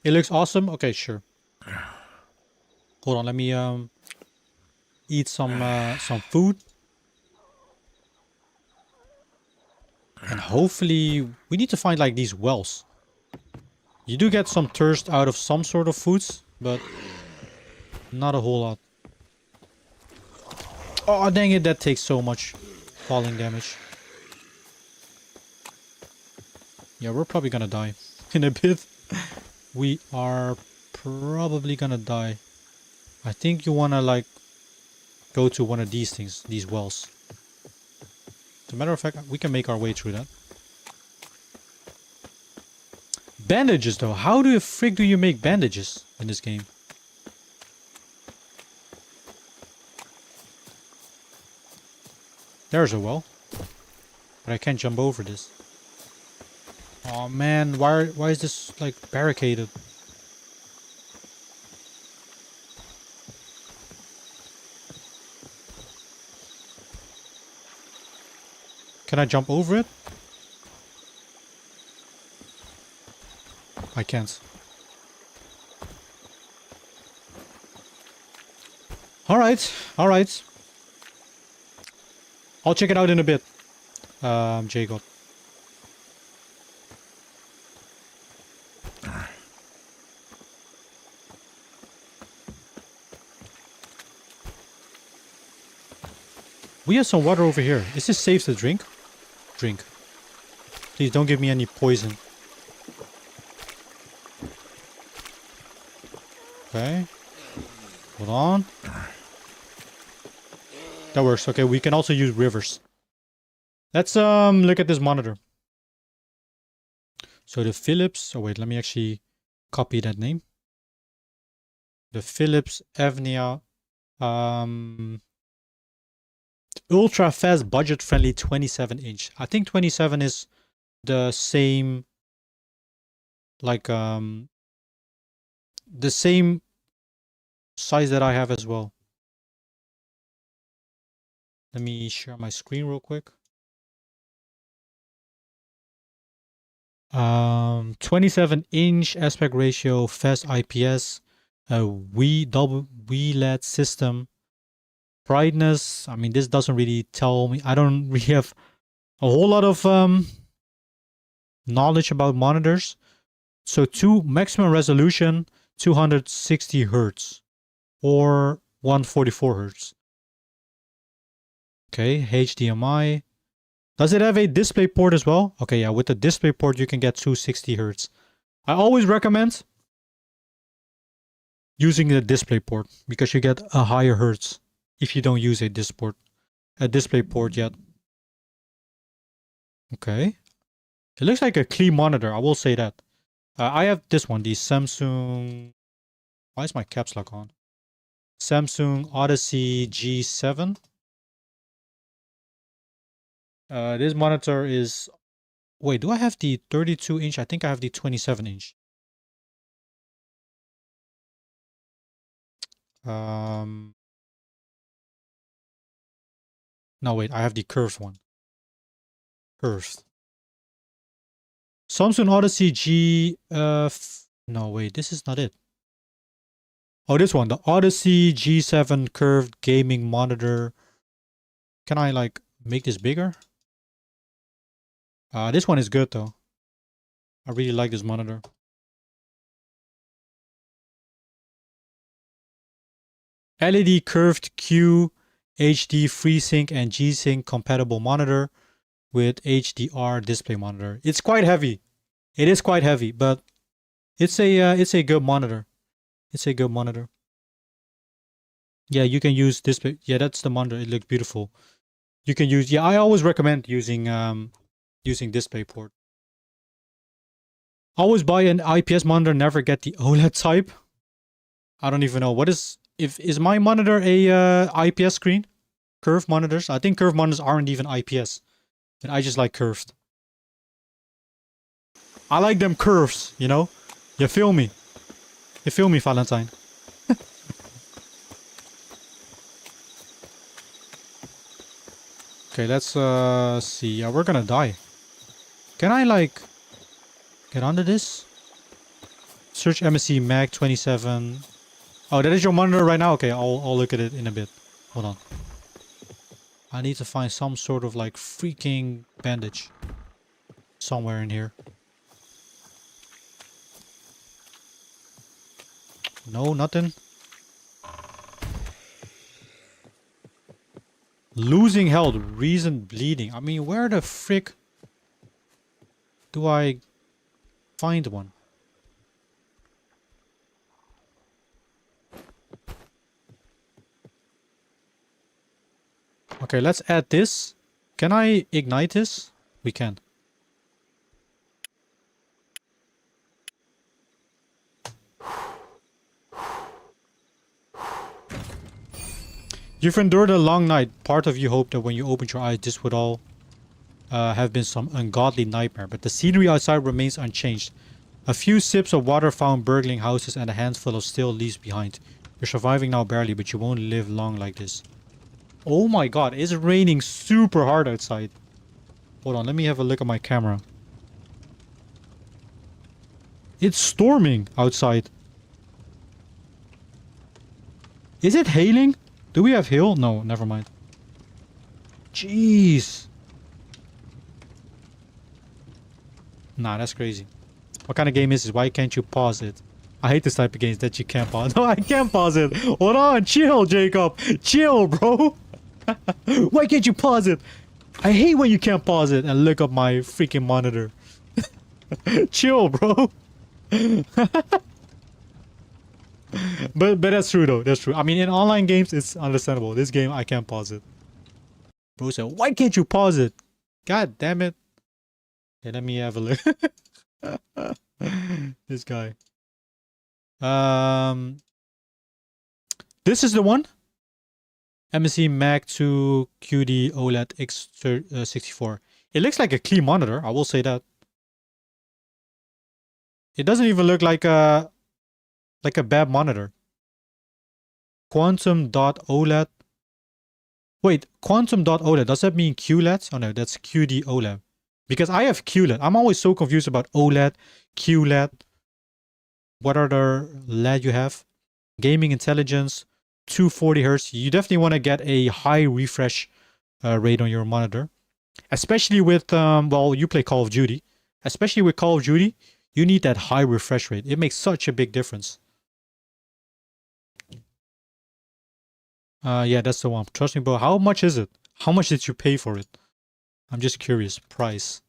It looks awesome. Okay, sure. Hold on, let me eat some food. And hopefully we need to find like these wells. You do get some thirst out of some sort of foods, but not a whole lot. Oh dang it, that takes so much falling damage. Yeah, we're probably gonna die in a bit. We are probably gonna die. I think you wanna like go to one of these things, these wells. As a matter of fact, we can make our way through that. Bandages though, how the frick do you make bandages in this game? There's a well. But I can't jump over this. Oh man, why is this like barricaded? Can I jump over it? I can't. Alright, alright. I'll check it out in a bit. Jacob. We have some water over here. Is this safe to drink? Drink. Please don't give me any poison. Okay. Hold on. That works. Okay, we can also use rivers. Let's look at this monitor. So the Philips... Oh wait, let me actually copy that name. The Philips Evnia ultra fast budget friendly 27-inch. I think 27 is the same like the same size that I have as well. Let me share my screen real quick. 27-inch aspect ratio, fast IPS, WLED system. Brightness, I mean, this doesn't really tell me. I don't really have a whole lot of knowledge about monitors. So maximum resolution 260 hertz or 144 hertz. Okay, HDMI. Does it have a display port as well? Okay, yeah, with the display port you can get 260 Hz. I always recommend using the display port because you get a higher Hertz if you don't use a display port yet. Okay. It looks like a clean monitor, I will say that. I have this one, the Samsung... Why is my caps lock on? Samsung Odyssey G7. This monitor is... Wait, do I have the 32 inch? I think I have the 27 inch. No, wait, I have the curved one. Curved. Samsung Odyssey G... no, wait, this is not it. Oh, this one, the Odyssey G7 curved gaming monitor. Can I, like, make this bigger? This one is good, though. I really like this monitor. LED curved Q, HD FreeSync and G-Sync compatible monitor with HDR display monitor. It's quite heavy. It is quite heavy, but it's a good monitor. It's a good monitor. Yeah, you can use display. Yeah, that's the monitor. It looks beautiful. You can use. Yeah, I always recommend using display port. Always buy an IPS monitor. Never get the OLED type. I don't even know what is my monitor a IPS screen. Curved monitors. I think curved monitors aren't even IPS, and I just like curved. I like them curves. You know, you feel me? You feel me, Valentine? Okay, let's see. Yeah, we're gonna die. Can I like get under this? Search MSC Mag 27. Oh, that is your monitor right now? Okay, I'll look at it in a bit. Hold on. I need to find some sort of like freaking bandage somewhere in here. No, nothing. Losing health, reason bleeding. I mean, where the frick do I find one? Okay, let's add this. Can I ignite this? We can. You've endured a long night. Part of you hoped that when you opened your eyes, this would all have been some ungodly nightmare. But the scenery outside remains unchanged. A few sips of water found burgling houses and a handful of stale leaves behind. You're surviving now barely, but you won't live long like this. Oh my god, it's raining super hard outside. Hold on, let me have a look at my camera. It's storming outside. Is it hailing? Do we have hail? No, never mind. Jeez. Nah, that's crazy. What kind of game is this? Why can't you pause it? I hate this type of games that you can't pause. No, I can't pause it. Hold on. Chill, Jacob. Chill, bro. Why can't you pause it? I hate when you can't pause it and look up my freaking monitor. Chill, bro. But that's true though. That's true. I mean, in online games, it's understandable. This game, I can't pause it. Bro said, "Why can't you pause it?" God damn it. Okay, let me have a look. This guy. This is the one. MSC Mag 2 QD OLED X64. It looks like a clean monitor. I will say that. It doesn't even look like a bad monitor. Quantum dot OLED. Wait, quantum dot OLED. Does that mean QLED? Oh no, that's QD OLED. Because I have QLED. I'm always so confused about OLED, QLED. What other LED you have? Gaming intelligence, 240 Hz. You definitely want to get a high refresh rate on your monitor. Especially with, well, you play Call of Duty. Especially with Call of Duty, you need that high refresh rate. It makes such a big difference. Yeah, that's the one. Trust me, bro. How much is it? How much did you pay for it? I'm just curious. Price.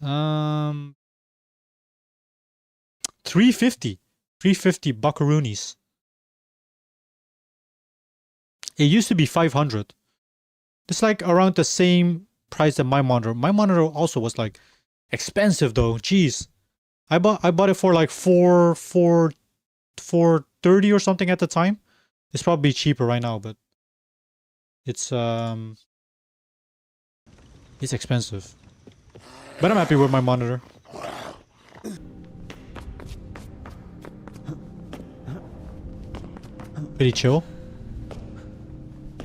350. 350 buckaroonies. It used to be 500. It's like around the same price that my monitor. My monitor also was like expensive though. Jeez. I bought it for like 430 or something at the time. It's probably cheaper right now, but it's expensive. But I'm happy with my monitor. Pretty chill.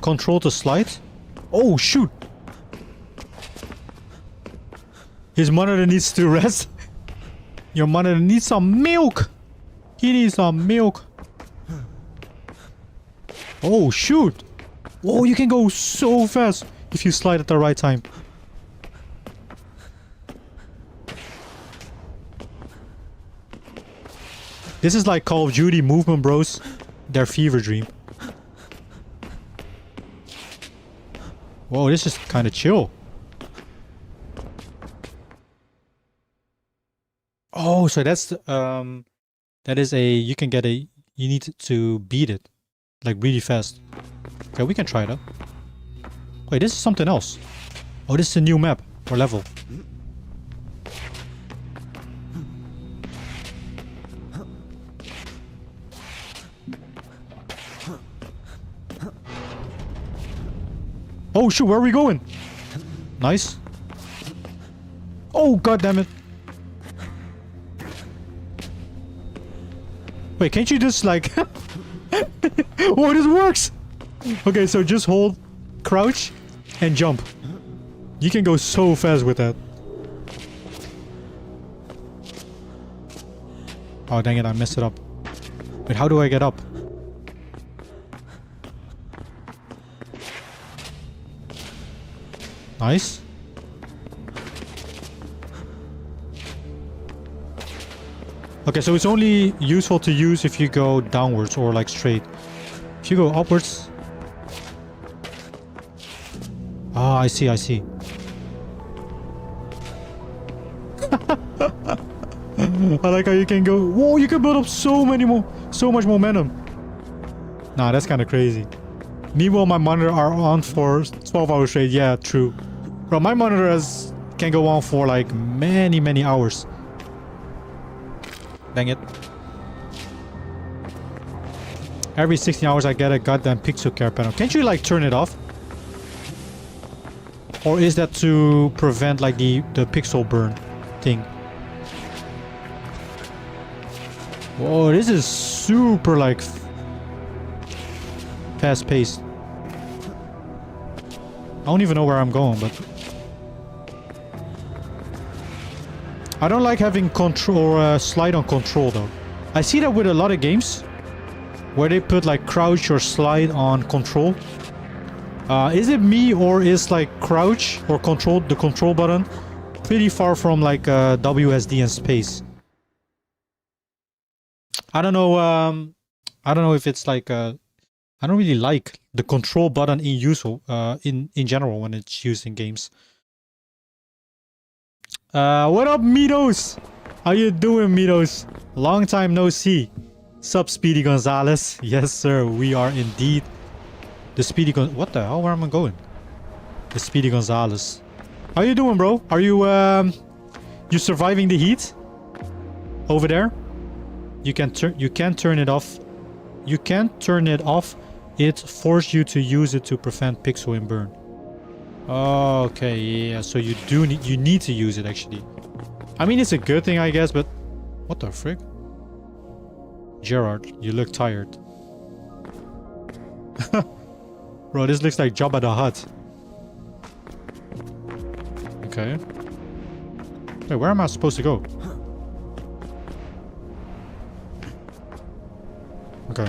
Control to slide. Oh shoot! His monitor needs to rest. Your monitor needs some milk. He needs some milk. Oh shoot! Oh, you can go so fast if you slide at the right time. This is like Call of Duty movement bros. Their fever dream. Whoa, this is kind of chill. Oh, so that's that is a you can get a you need to beat it like really fast. Okay, we can try it out. Wait, this is something else. Oh, this is a new map or level. Oh shoot, where are we going? Nice. Oh god damn it. Wait, can't you just like oh, this works. Okay, so just hold crouch and jump. You can go so fast with that. Oh dang it, I messed it up. Wait, how do I get up? Nice. Okay, so it's only useful to use if you go downwards or like straight. If you go upwards... Ah, I see, I see. I like how you can go... Whoa, you can build up so much momentum. Nah, that's kind of crazy. Meanwhile, my monitor are on for 12 hours straight. Yeah, true. Bro, my monitor can go on for like many hours. Dang it. Every 16 hours I get a goddamn pixel care panel. Can't you like turn it off? Or is that to prevent like the pixel burn thing? Whoa, this is super like fast paced. I don't even know where I'm going, but I don't like having control or slide on control though. I see that with a lot of games where they put like crouch or slide on control. Is it me or is like crouch or control, the control button, pretty far from like WSD and space? I don't know. I don't know if it's like I don't really like the control button in use in general when it's used in games. What up, Mitos? How you doing, Mitos? Long time no see. Sup, Speedy Gonzalez? Yes, sir. We are indeed the Speedy What the hell? Where am I going? The Speedy Gonzalez. How you doing, bro? Are you you surviving the heat over there? You can turn it off. You can't turn it off. It forces you to use it to prevent pixel and burn. Okay, yeah. So you need to use it actually. I mean, it's a good thing, I guess, but what the frick? Gerard, you look tired. Bro, this looks like Jabba the Hutt. Okay. Wait, where am I supposed to go? Okay.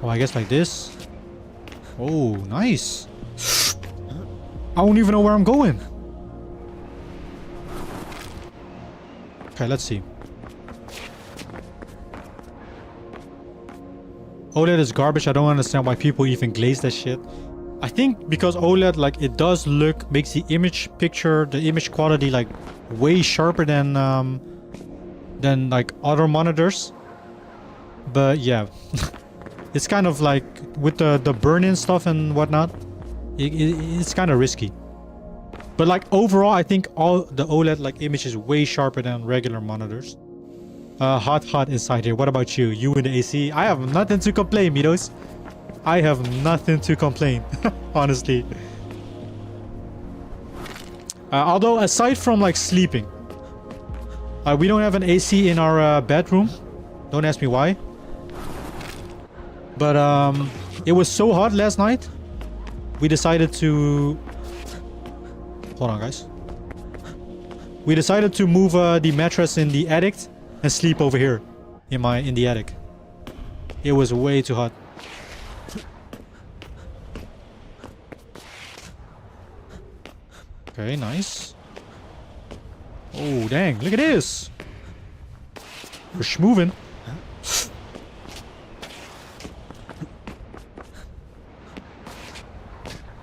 Oh, I guess like this. Oh, nice. I don't even know where I'm going. Okay, let's see. OLED is garbage. I don't understand why people even glaze that shit. I think because OLED, like, it does look, makes the image picture, the image quality, like, way sharper than like other monitors. But yeah, it's kind of like with the burn-in stuff and whatnot, it's kind of risky. But like overall, I think all the OLED like image is way sharper than regular monitors. Hot inside here. What about you? You in the AC? I have nothing to complain, Mitos. I have nothing to complain, honestly. Although aside from like sleeping, we don't have an AC in our bedroom. Don't ask me why. But it was so hot last night. We decided to... Hold on, guys. We decided to move the mattress in the attic and sleep over here in the attic. It was way too hot. Okay, nice. Oh, dang. Look at this. We're schmoving.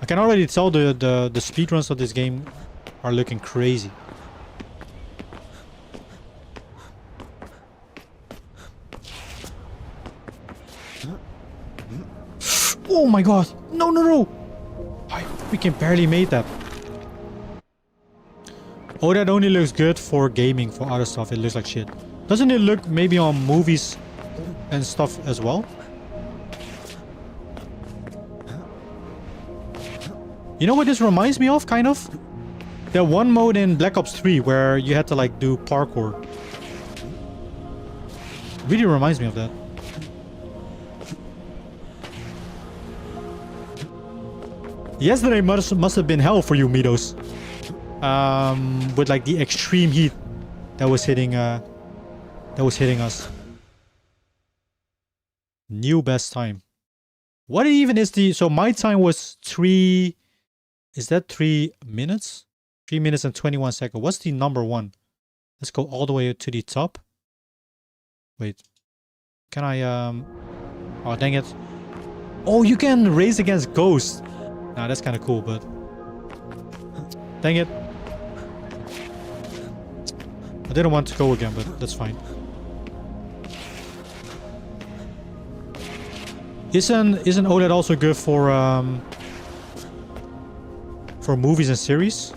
I can already tell the speedruns of this game are looking crazy. Oh my god. No, no, no. I freaking barely made that. Oh, that only looks good for gaming. For other stuff, it looks like shit. Doesn't it look maybe on movies and stuff as well? You know what this reminds me of, kind of? That one mode in Black Ops 3 where you had to like do parkour. Really reminds me of that. Yesterday must have been hell for you, Mitos. With like the extreme heat that was hitting us. New best time. What even is the... So my time was 3... Is that 3 minutes? 3 minutes and 21 seconds. What's the number one? Let's go all the way to the top. Wait. Can I... Oh, dang it. Oh, you can race against ghosts. Nah, that's kind of cool, but... Dang it. I didn't want to go again, but that's fine. Isn't OLED also good for movies and series?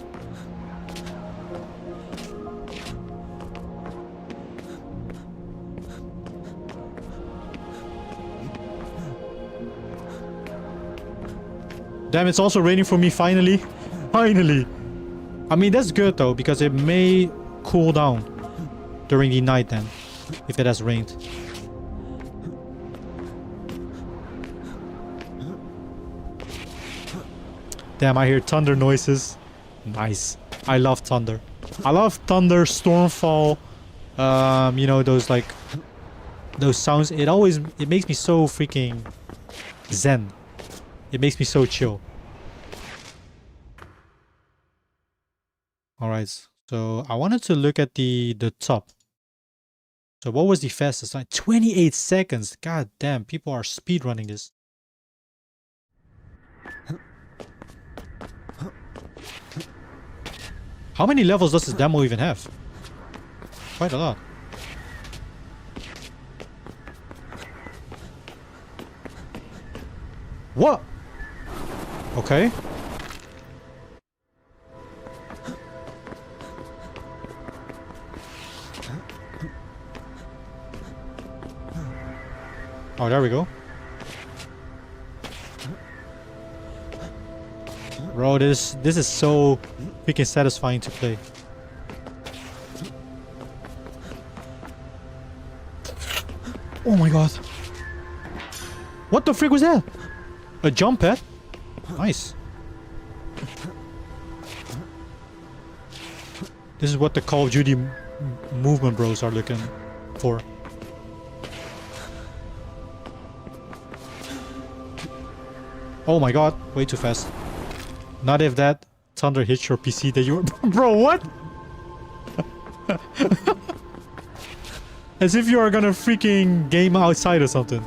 Damn, it's also raining for me finally. Finally. I mean, that's good though, because it may cool down during the night then, if it has rained. Damn, I hear thunder noises. Nice. I love thunder. I love thunder, stormfall. You know, those like... Those sounds. It makes me so freaking zen. It makes me so chill. Alright, so I wanted to look at the top. So what was the fastest time? 28 seconds. God damn, people are speedrunning this. How many levels does this demo even have? Quite a lot. What? Okay. Oh, there we go. Bro, this is so freaking satisfying to play. Oh my god. What the frick was that? A jump pad? Nice. This is what the Call of Duty movement bros are looking for. Oh my god, way too fast. Not if that thunder hits your PC that you... Bro, what? As if you are gonna freaking game outside or something.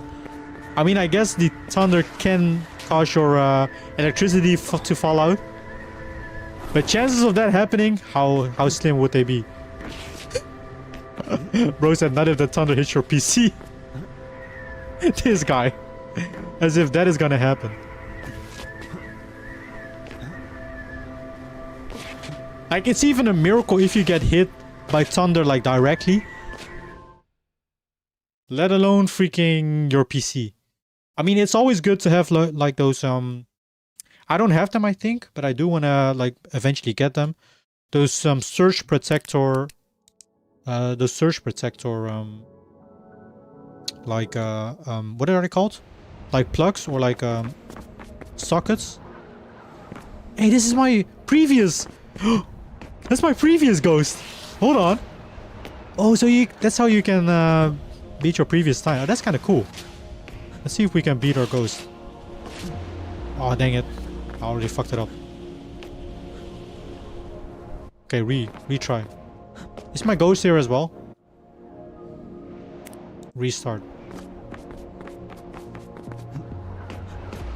I mean, I guess the thunder can cause your electricity to fall out. But chances of that happening, how slim would they be? Bro said not if the thunder hits your PC. This guy. As if that is gonna happen. Like, it's even a miracle if you get hit by thunder, like, directly. Let alone freaking your PC. I mean, it's always good to have, like, those, I don't have them, I think, but I do want to, like, eventually get them. Those, surge protector, like, what are they called? Like plugs or like, sockets? Hey, this is my previous... That's my previous ghost. Hold on. Oh, so that's how you can, beat your previous time. Oh, that's kind of cool. Let's see if we can beat our ghost. Oh, dang it. I already fucked it up. Okay, retry. Is my ghost here as well? Restart.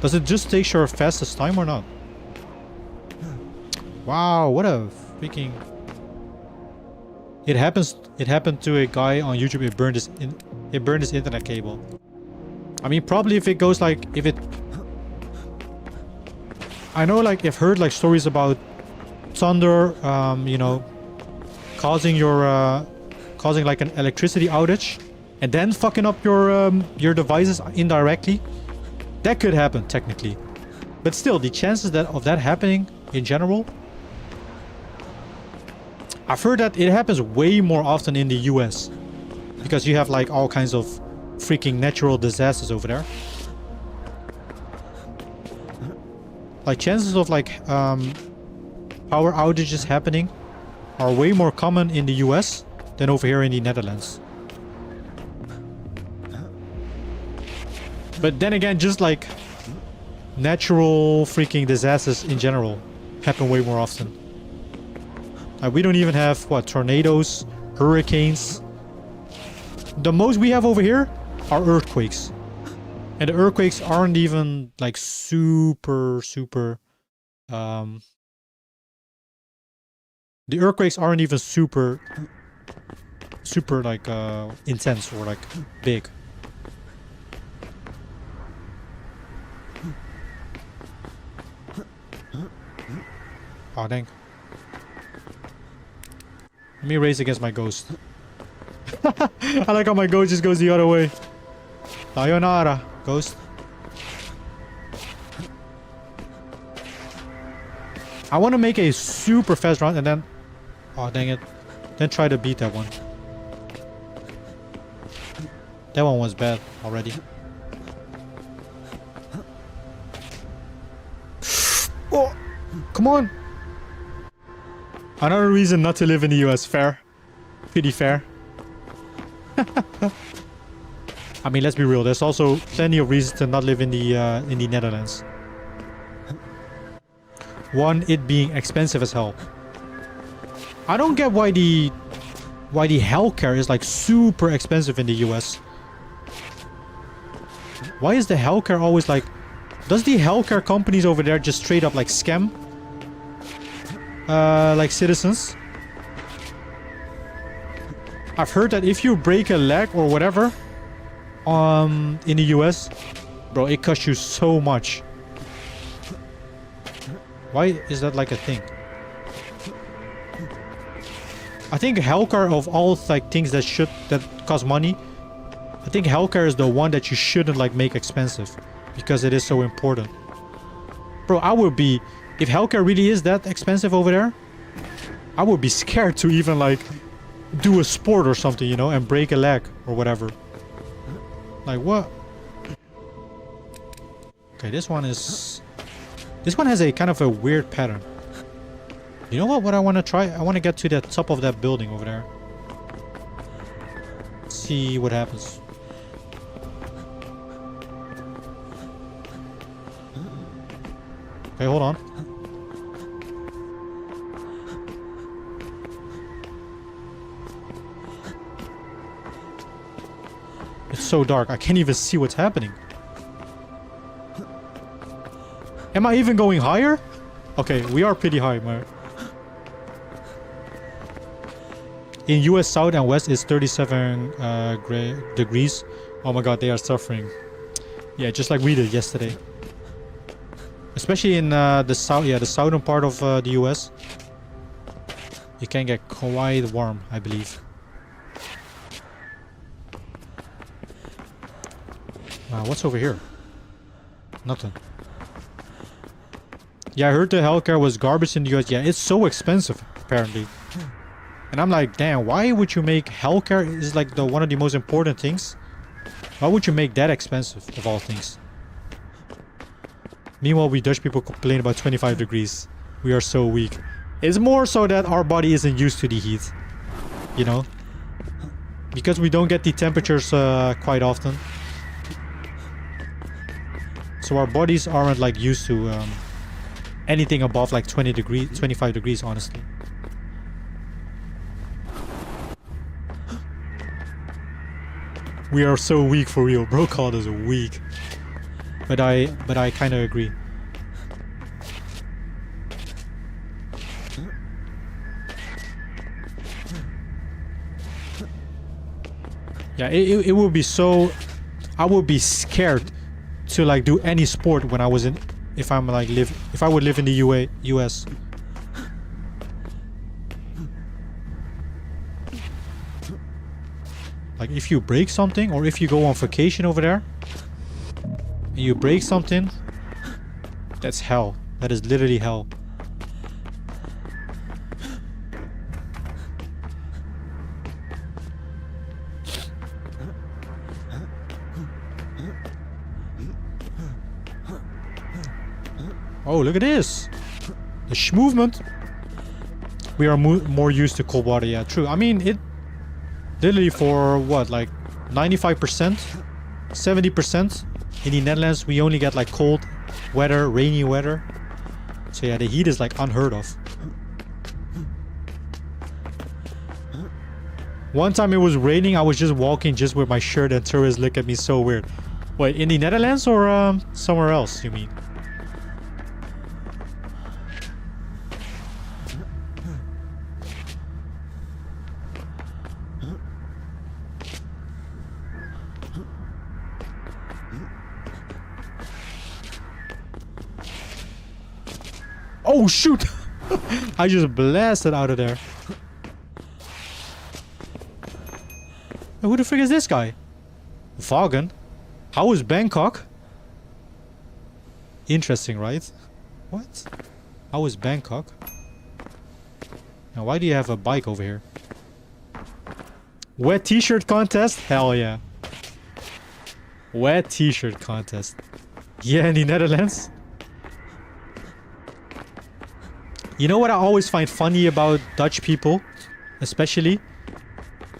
Does it just take your fastest time or not? Wow, what a freaking... It happened to a guy on YouTube. It burned his internet cable. I mean, probably if it goes like, if it... I know, like, I've heard like stories about thunder, you know, causing like an electricity outage and then fucking up your devices indirectly. That could happen technically, but still, the chances of that happening in general, I've heard that it happens way more often in the US because you have like all kinds of freaking natural disasters over there. Like, chances of like power outages happening are way more common in the US than over here in the Netherlands. But then again, just like natural freaking disasters in general happen way more often. We don't even have, what, tornadoes, hurricanes. The most we have over here are earthquakes. And the earthquakes aren't even like super... The earthquakes aren't even super like intense or like big. Oh, dang. Let me race against my ghost. I like how my ghost just goes the other way. Sayonara, ghost. I want to make a super fast run and then... Oh, dang it. Then try to beat that one. That one was bad already. Oh, come on. Another reason not to live in the US. Fair. Pretty fair. I mean, let's be real. There's also plenty of reasons to not live in the Netherlands. One, it being expensive as hell. I don't get why the healthcare is like super expensive in the US. Why is the healthcare always like... Does the healthcare companies over there just straight up like scam like citizens? I've heard that if you break a leg or whatever in the US, bro, it costs you so much. Why is that like a thing? I think healthcare, of all like things that cost money, I think healthcare is the one that you shouldn't like make expensive because it is so important. Bro, I would be, if healthcare really is that expensive over there, I would be scared to even like do a sport or something, you know, and break a leg or whatever. Like what? Okay, this one has a kind of a weird pattern. You know what I want to try? I want to get to the top of that building over there. See what happens. Okay, hold on. It's so dark. I can't even see what's happening. Am I even going higher? Okay, we are pretty high, man. In US South and West, it's 37 degrees. Oh my god, they are suffering. Yeah, just like we did yesterday. Especially in the south, yeah, the southern part of the US. It can get quite warm, I believe. What's over here? Nothing. Yeah, I heard the healthcare was garbage in the US. Yeah, it's so expensive, apparently. And I'm like, damn, why would you make healthcare is like one of the most important things? Why would you make that expensive, of all things? Meanwhile, we Dutch people complain about 25 degrees. We are so weak. It's more so that our body isn't used to the heat. You know? Because we don't get the temperatures quite often. So our bodies aren't like used to anything above like 20 degrees, 25 degrees, honestly. We are so weak for real. Bro called us weak. But I kind of agree. Yeah, it would be so... I would be scared to like do any sport when I was in... If I would live in the US. Like if you break something, or if you go on vacation over there and you break something, that's hell. That is literally hell. Oh, look at this. The movement. We are more used to cold water. Yeah, true. I mean, it literally for what, like 95%, 70% in the Netherlands, we only get like cold weather, rainy weather. So yeah, the heat is like unheard of. One time it was raining, I was just walking just with my shirt and tourists look at me so weird. Wait, in the Netherlands or somewhere else, you mean? Oh shoot! I just blasted out of there. Who the frick is this guy? Vaughan? How is Bangkok? Interesting, right? What? How is Bangkok? Now why do you have a bike over here? Wet t-shirt contest? Hell yeah. Wet t-shirt contest. Yeah, in the Netherlands? You know what I always find funny about Dutch people? Especially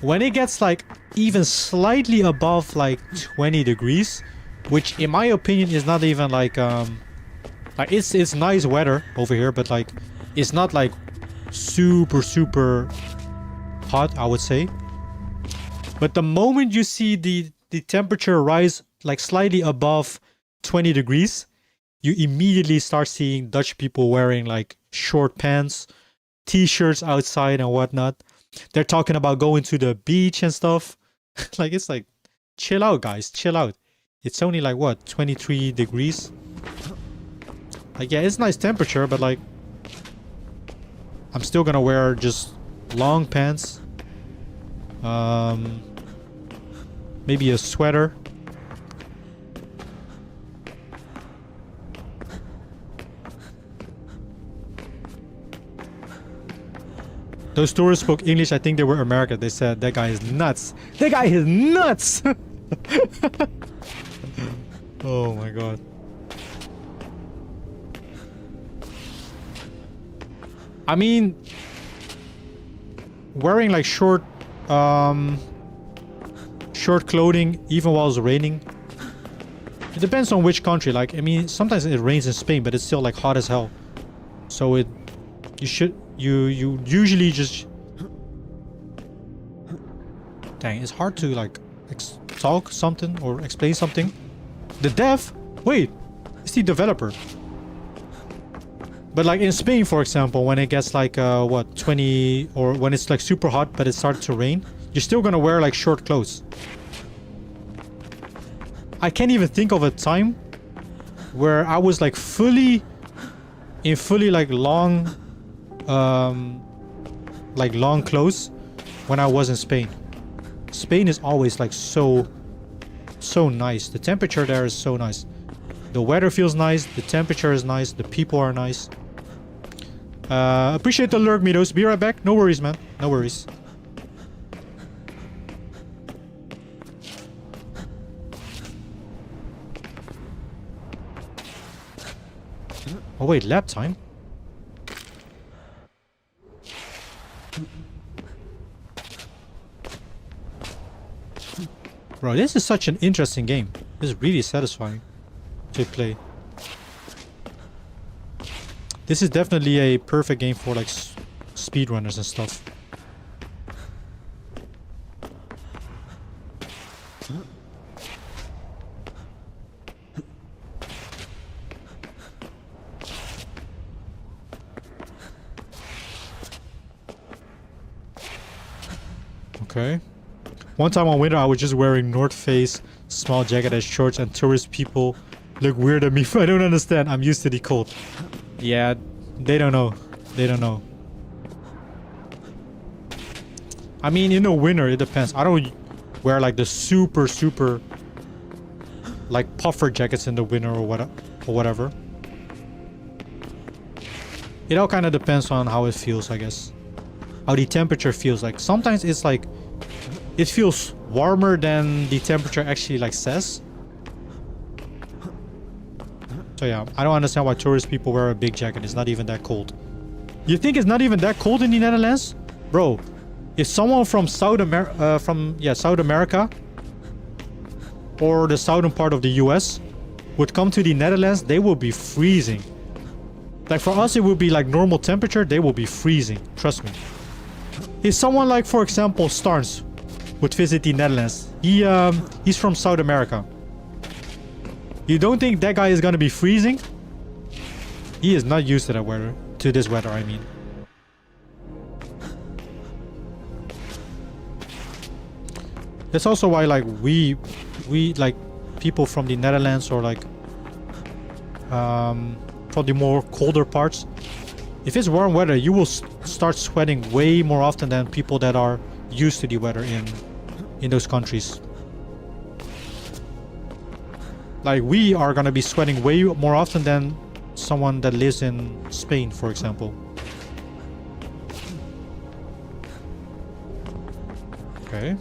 when it gets like even slightly above like 20 degrees, which in my opinion is not even like it's nice weather over here, but like it's not like super hot, I would say. But the moment you see the temperature rise like slightly above 20 degrees, you immediately start seeing Dutch people wearing like short pants, t-shirts outside and whatnot. They're talking about going to the beach and stuff. Like, it's like, chill out, guys, chill out. It's only like, what, 23 degrees? Like, yeah, it's nice temperature, but like, I'm still gonna wear just long pants. Maybe a sweater. Those tourists spoke English. I think they were American. They said, that guy is nuts. That guy is nuts! Oh my god. I mean, wearing like short clothing even while it's raining, it depends on which country. Like, I mean, sometimes it rains in Spain, but it's still like hot as hell. So you usually just... Dang, it's hard to like talk something or explain something. The dev? Wait, it's the developer. But like in Spain, for example, when it gets like what, 20, or when it's like super hot but it starts to rain, you're still gonna wear like short clothes. I can't even think of a time where I was like fully like long clothes when I was in Spain. Spain is always like so nice. The temperature there is so nice. The weather feels nice, the temperature is nice, the people are nice. Appreciate the lurk, Mitos. Be right back. No worries, man. No worries. Oh wait, lab time? Bro, this is such an interesting game. This is really satisfying to play. This is definitely a perfect game for like speedrunners and stuff. Okay. One time on winter, I was just wearing North Face, small jacket and shorts, and tourist people look weird at me. I don't understand. I'm used to the cold. Yeah, they don't know. They don't know. I mean, you know, winter, it depends. I don't wear like the super like puffer jackets in the winter or whatever. It all kind of depends on how it feels, I guess. How the temperature feels like. Sometimes it's like it feels warmer than the temperature actually like says. So yeah, I don't understand why tourist people wear a big jacket. It's not even that cold. You think it's not even that cold in the Netherlands? Bro, if someone from South America or the southern part of the US would come to the Netherlands, they will be freezing. Like for us, it would be like normal temperature. They will be freezing. Trust me. If someone like, for example, Starnes would visit the Netherlands, he's from South America. You don't think that guy is gonna be freezing? He is not used to that weather. To this weather, I mean. That's also why, like, we like people from the Netherlands or like from the more colder parts. If it's warm weather, you will start sweating way more often than people that are used to the weather in those countries. Like, we are gonna be sweating way more often than someone that lives in Spain, for example. Okay.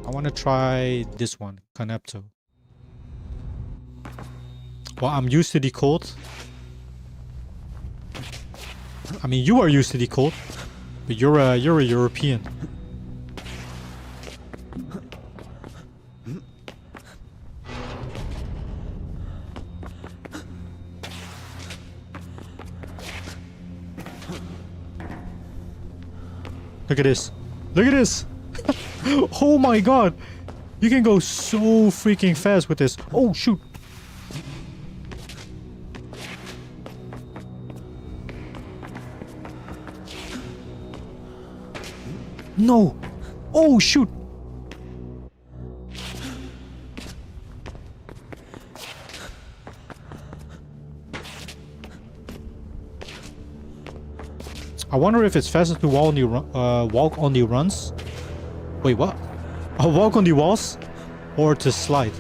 I want to try this one, Canepto. Well, I'm used to the cold. I mean, you are used to the cold, but you're a European. Look at this. Look at this. Oh my god. You can go so freaking fast with this. Oh, shoot. No. Oh, shoot. I wonder if it's faster to walk on the runs. Wait, what? I'll walk on the walls or to slide?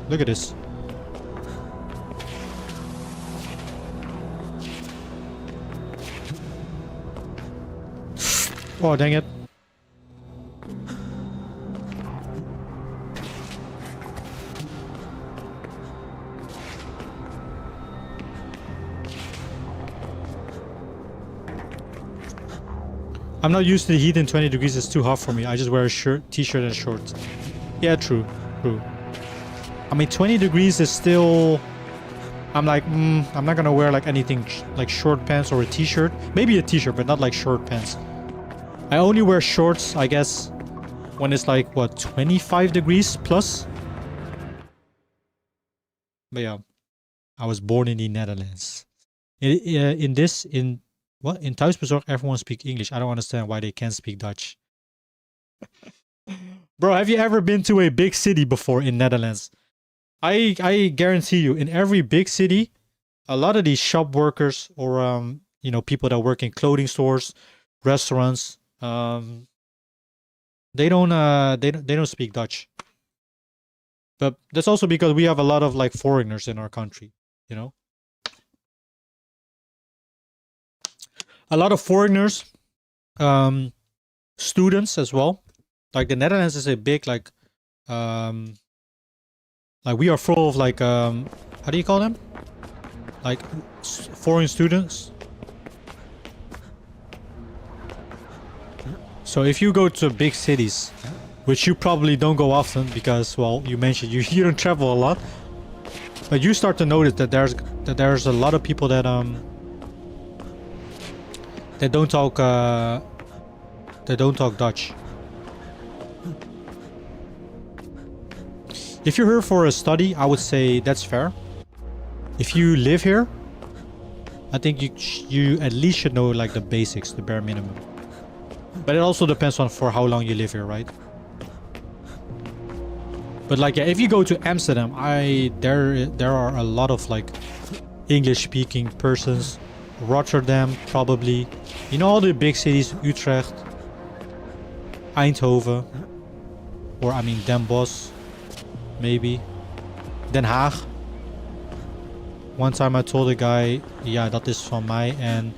Look at this. Oh, dang it. I'm not used to the heat in 20 degrees. It's too hot for me. I just wear a shirt, t-shirt and shorts. Yeah, true. True. I mean, 20 degrees is still... I'm like, I'm not gonna wear like anything like short pants or a t-shirt. Maybe a t-shirt, but not like short pants. I only wear shorts, I guess, when it's like, what, 25 degrees plus? But yeah, I was born in the Netherlands. In Thuisbezorgd, everyone speaks English. I don't understand why they can't speak Dutch. Bro, have you ever been to a big city before in Netherlands? I guarantee you, in every big city, a lot of these shop workers or you know, people that work in clothing stores, restaurants, they don't speak Dutch. But that's also because we have a lot of like foreigners in our country, you know. A lot of foreigners, students as well. Like the Netherlands is a big like we are full of like how do you call them? Like foreign students. So if you go to big cities, which you probably don't go often because, well, you mentioned you don't travel a lot, but you start to notice that there's a lot of people that don't talk Dutch. If you're here for a study, I would say that's fair. If you live here, I think you at least should know like the basics, the bare minimum. But it also depends on for how long you live here, right? But like, yeah, if you go to Amsterdam, there are a lot of like English-speaking persons. Rotterdam, probably. You know, all the big cities, Utrecht, Eindhoven, or I mean Den Bosch, maybe. Den Haag. One time I told a guy, yeah, that is van mij, and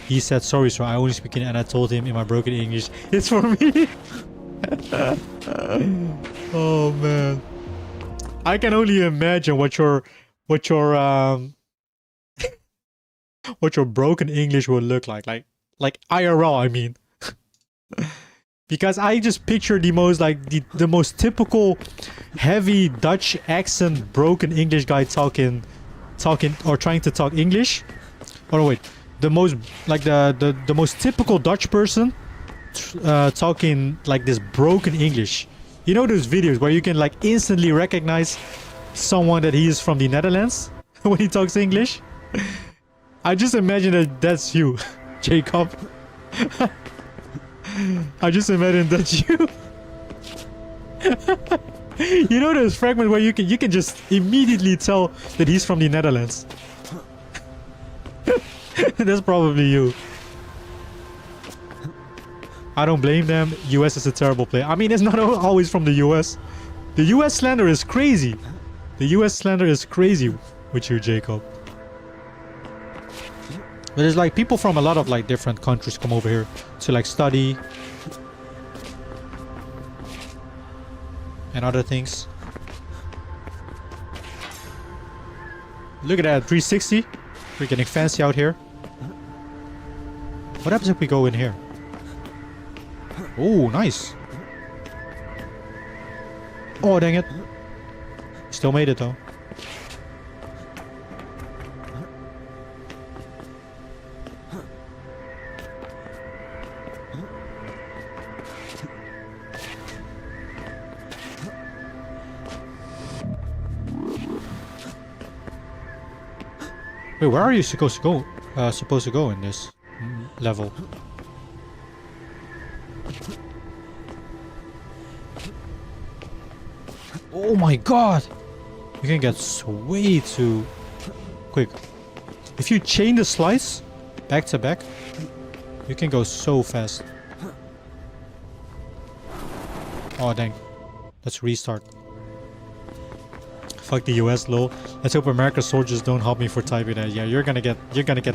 he said, sorry sir, I only speak English, and I told him in my broken English, it's for me. Oh man. I can only imagine what your what your broken English would look like IRL, I mean. Because I just picture the most like the most typical heavy Dutch accent broken English guy talking or trying to talk English. Oh no, wait. The most like the most typical Dutch person talking like this broken English. You know those videos where you can like instantly recognize someone that he is from the Netherlands when he talks English? I just imagine that that's you, Jacob. I just imagine that's you. You know those fragments where you can just immediately tell that he's from the Netherlands. That's probably you. I don't blame them. US is a terrible player. I mean, it's not always from the US. The US slander is crazy. The US slander is crazy with you, Jacob. But there's like people from a lot of like different countries come over here to like study and other things. Look at that, 360. We're getting fancy out here. What happens if we go in here? Oh, nice. Oh, dang it. Still made it though. Wait, where are you supposed to go in this level? Oh my god! You can get way too quick. If you chain the slides back to back, you can go so fast. Oh dang. Let's restart. Fuck the US, lol. Let's hope America's soldiers don't help me for typing that. Yeah, you're gonna get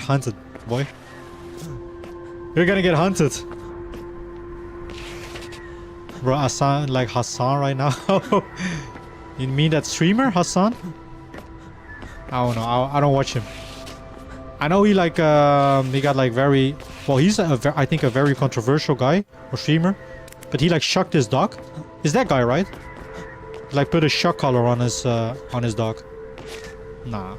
hunted, boy. You're gonna get hunted. Bro, I sound like Hassan right now. You mean that streamer, Hassan? I don't know. I don't watch him. I know he like he got like very well. He's I think a very controversial guy or streamer, but he like shocked his dog. Is that guy right? Like put a shock collar on his dog. Nah.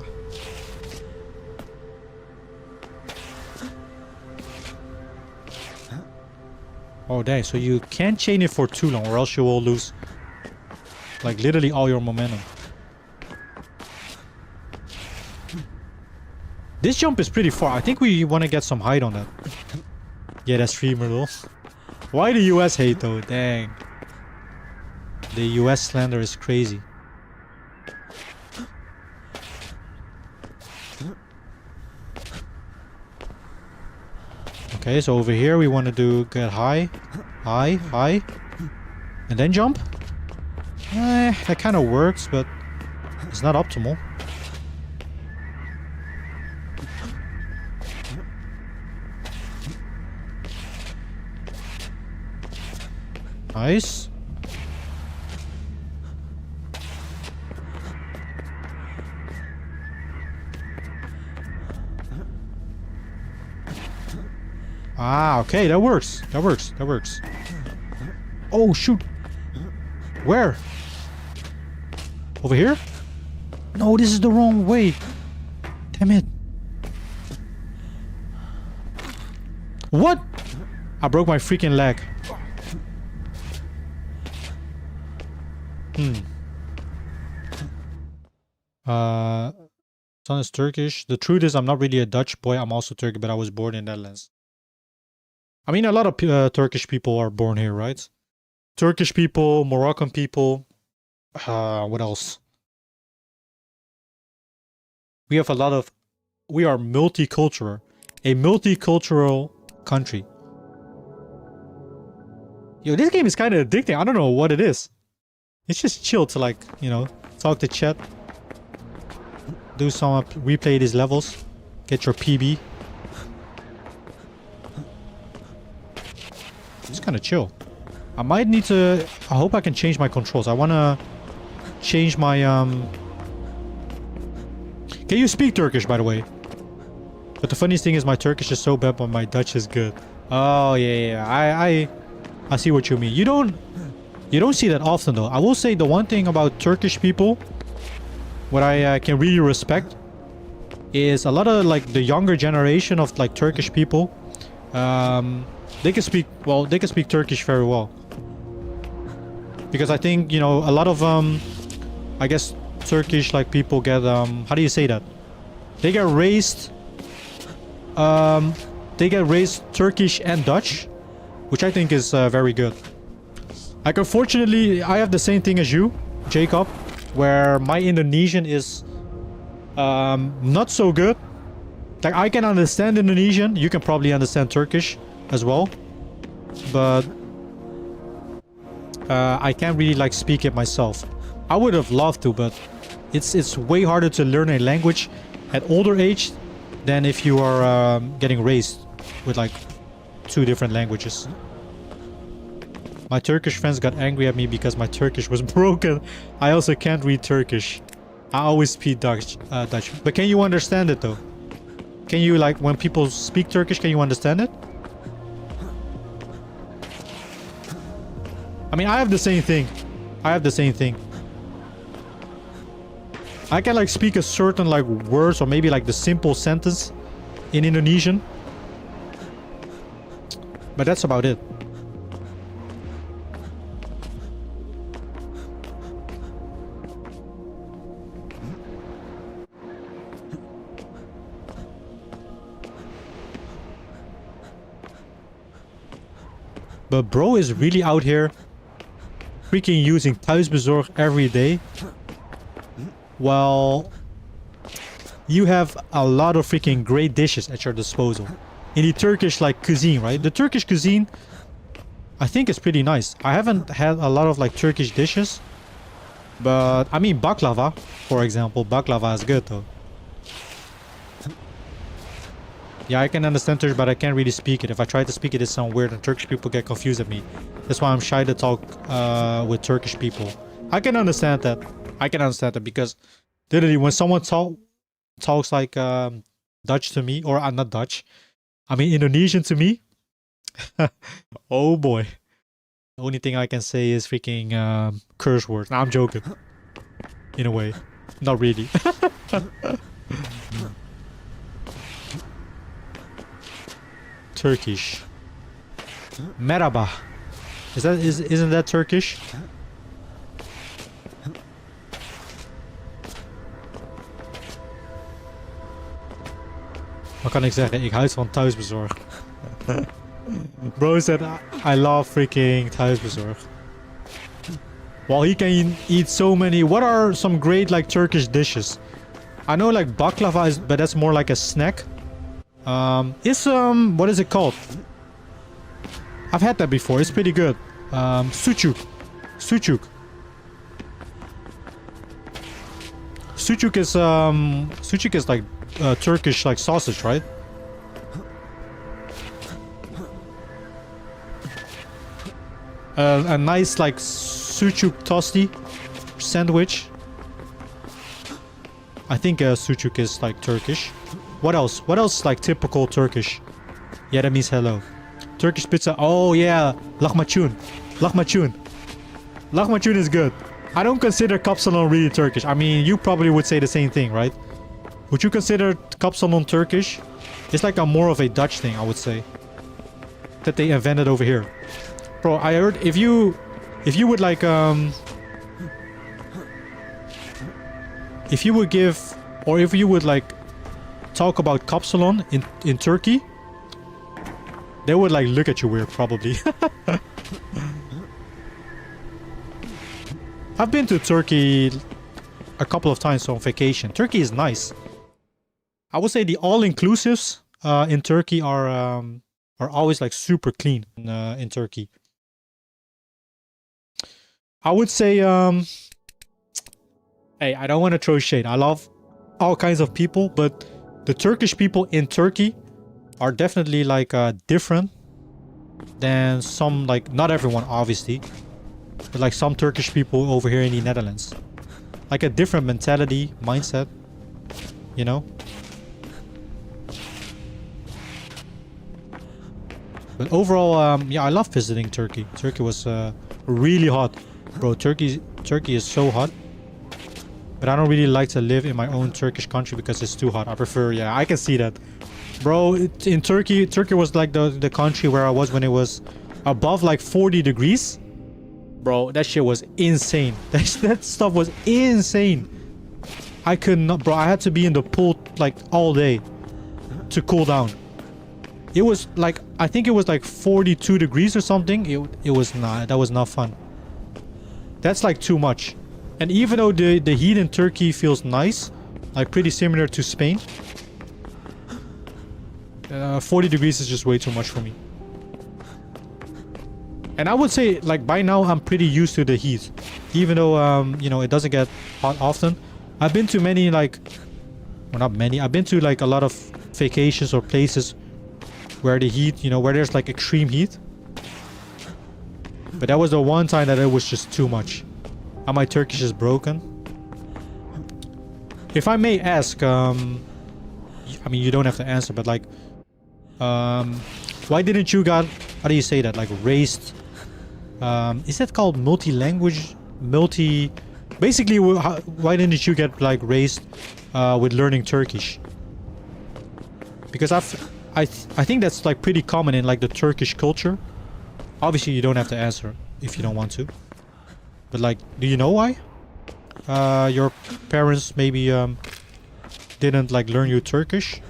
Oh dang, so you can't chain it for too long or else you will lose like literally all your momentum. This jump is pretty far. I think we want to get some height on that. Yeah, that's free Merle. Why the US hate though? Dang. The US slander is crazy. Okay, so over here we want to do get high, high, high, and then jump. That kind of works, but it's not optimal. Nice. Ah, okay, that works. That works. That works. Oh, shoot. Where? Over here? No, this is the wrong way. Damn it. What? I broke my freaking leg. Son is Turkish. The truth is I'm not really a Dutch boy. I'm also Turkish, but I was born in Netherlands. I mean, a lot of Turkish people are born here, right? Turkish people, Moroccan people. What else? We have a lot of... We are multicultural. A multicultural country. Yo, this game is kind of addicting. I don't know what it is. It's just chill to like, you know, talk to chat. Do some replay these levels. Get your PB. It's kind of chill. I might need to... I hope I can change my controls. I want to change my... Can you speak Turkish, by the way? But the funniest thing is my Turkish is so bad, but my Dutch is good. Oh, yeah. I see what you mean. You don't see that often, though. I will say the one thing about Turkish people, what I can really respect, is a lot of, like, the younger generation of, like, Turkish people. They can speak, well, they can speak Turkish very well. Because I think, you know, a lot of, I guess, Turkish, like, people get, how do you say that? They get raised Turkish and Dutch, which I think is very good. Like, unfortunately, I have the same thing as you, Jacob, where my Indonesian is not so good. Like, I can understand Indonesian. You can probably understand Turkish as well, but I can't really like speak it myself. I would have loved to, but it's way harder to learn a language at older age than if you are getting raised with like 2 different languages. My Turkish friends got angry at me because my Turkish was broken. I also can't read Turkish. I always speak Dutch. But can you understand it though? Can you, like, when people speak Turkish, can you understand it? I mean, I have the same thing. I can like speak a certain like words or maybe like the simple sentence in Indonesian. But that's about it. But bro is really out here freaking using thuisbezorgd every day. Well, you have a lot of freaking great dishes at your disposal. In the Turkish like cuisine, right? The Turkish cuisine, I think is pretty nice. I haven't had a lot of like Turkish dishes. But, I mean baklava, for example. Baklava is good though. Yeah, I can understand Turkish, but I can't really speak it. If I try to speak it, it sounds weird and Turkish people get confused at me. That's why I'm shy to talk with Turkish people. I can understand that. Because literally when someone talks like Dutch to me, or not Dutch, I mean Indonesian to me, oh boy. The only thing I can say is freaking curse words. Nah, I'm joking. In a way. Not really. Turkish. Merhaba. Isn't that Turkish? Wat kan ik zeggen? Ik houd van thuisbezorgd. Bro said I love freaking thuisbezorgd. Well, he can eat so many. What are some great like Turkish dishes? I know like baklava is, but that's more like a snack. What is it called? I've had that before. It's pretty good. Sucuk. Sucuk. Sucuk is like Turkish like sausage, right? A nice like sucuk tosti sandwich. I think sucuk is like Turkish. What else? What else like typical Turkish? Yeah, that means hello. Turkish pizza. Oh yeah, lahmacun. Lahmacun. Lahmacun is good. I don't consider kapsalon really Turkish. I mean, you probably would say the same thing, right? Would you consider kapsalon Turkish? It's like a more of a Dutch thing, I would say. That they invented over here. Bro, I heard if you would like if you would give, or if you would like talk about kapsalon in Turkey, they would like look at you weird probably. I've been to Turkey a couple of times on vacation. Turkey is nice. I would say the all-inclusives in Turkey are always like super clean in Turkey. I would say, hey, I don't want to throw shade. I love all kinds of people, but the Turkish people in Turkey are definitely like different than some, like, not everyone obviously, but like some Turkish people over here in the Netherlands. Like a different mentality, mindset, you know? But overall, yeah, I love visiting Turkey. Turkey was really hot. Bro, Turkey is so hot. But I don't really like to live in my own Turkish country because it's too hot. I prefer, yeah, I can see that. Bro, in Turkey was like the country where I was when it was above like 40 degrees. Bro, that shit was insane. That stuff was insane. I could not, bro, I had to be in the pool like all day to cool down. It was like, I think it was like 42 degrees or something. It was not, that was not fun. That's like too much. And even though the heat in Turkey feels nice, like pretty similar to Spain, 40 degrees is just way too much for me. And I would say, like, by now I'm pretty used to the heat. Even though, you know, it doesn't get hot often. I've been to many, like, well, not many. I've been to, like, a lot of vacations or places where the heat, you know, where there's, like, extreme heat. But that was the one time that it was just too much. And my Turkish is broken. If I may ask, I mean, you don't have to answer, but, like, why didn't you got, how do you say that, like, raised, is that called multi-language, basically, why didn't you get, like, raised with learning Turkish? Because I think that's, like, pretty common in, like, the Turkish culture. Obviously, you don't have to answer if you don't want to. But, like, do you know why? Your parents maybe didn't, like, learn you Turkish?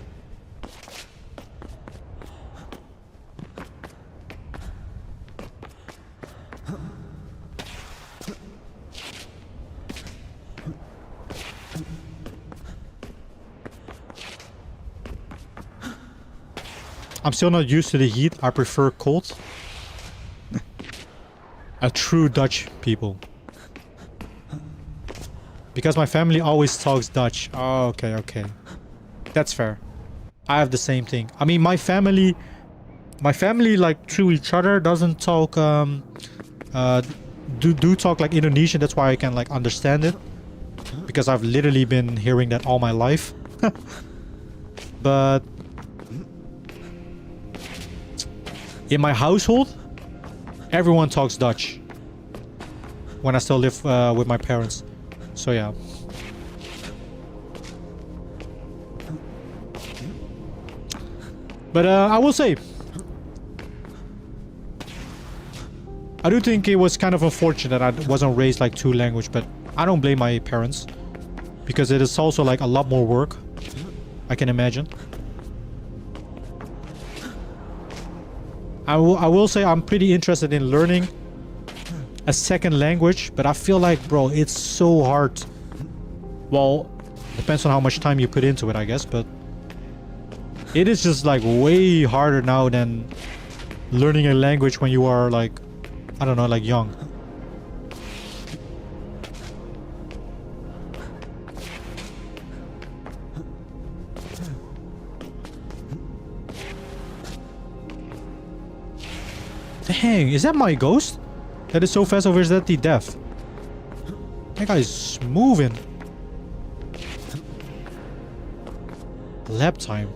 I'm still not used to the heat. I prefer cold. A true Dutch people. Because my family always talks Dutch. Oh, okay, okay. That's fair. I have the same thing. I mean, my family, like, through each other doesn't talk, do talk, like, Indonesian. That's why I can, like, understand it. Because I've literally been hearing that all my life. But in my household, everyone talks Dutch. When I still live with my parents. So yeah. But I will say, I do think it was kind of unfortunate that I wasn't raised like two language, but I don't blame my parents because it is also like a lot more work, I can imagine. I will say I'm pretty interested in learning a second language, but I feel like, bro, it's so hard. Well, depends on how much time you put into it, I guess, but it is just like way harder now than learning a language when you are like, I don't know, like young. Dang, is that my ghost? That is so fast, or is that the death? That guy's moving. Lap time.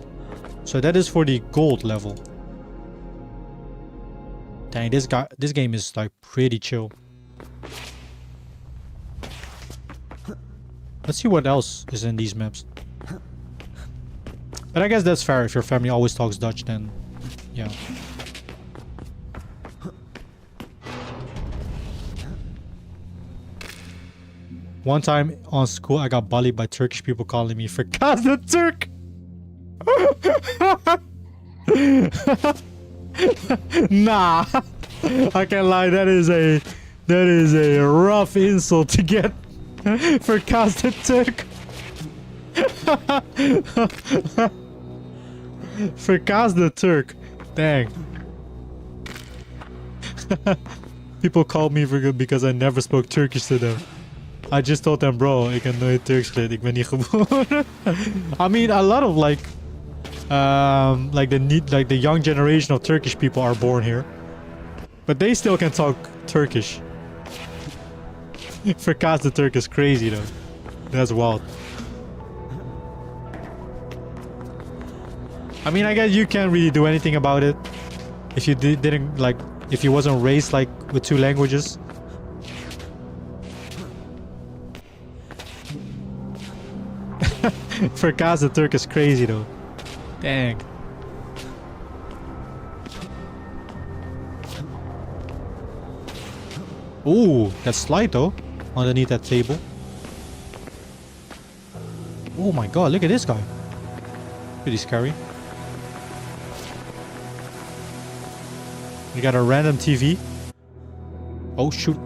So that is for the gold level. Dang, this game is like pretty chill. Let's see what else is in these maps. But I guess that's fair. If your family always talks Dutch, then yeah. One time on school, I got bullied by Turkish people calling me Ferkaz the Turk. Nah, I can't lie. That is a rough insult to get. Ferkaz the Turk. Ferkaz the Turk. Dang. People called me because I never spoke Turkish to them. I just told them, bro, ik heb nooit Turks geleerd. Ik ben niet geboren. I mean, a lot of like the young generation of Turkish people are born here, but they still can talk Turkish. Ferkaz the Turk is crazy though. That's wild. I mean, I guess you can't really do anything about it if you didn't like, if you wasn't raised like with two languages. Ferkaz the Turk is crazy though. Dang. Ooh, that slide though, underneath that table. Oh my god, look at this guy. Pretty scary. We got a random TV. Oh shoot.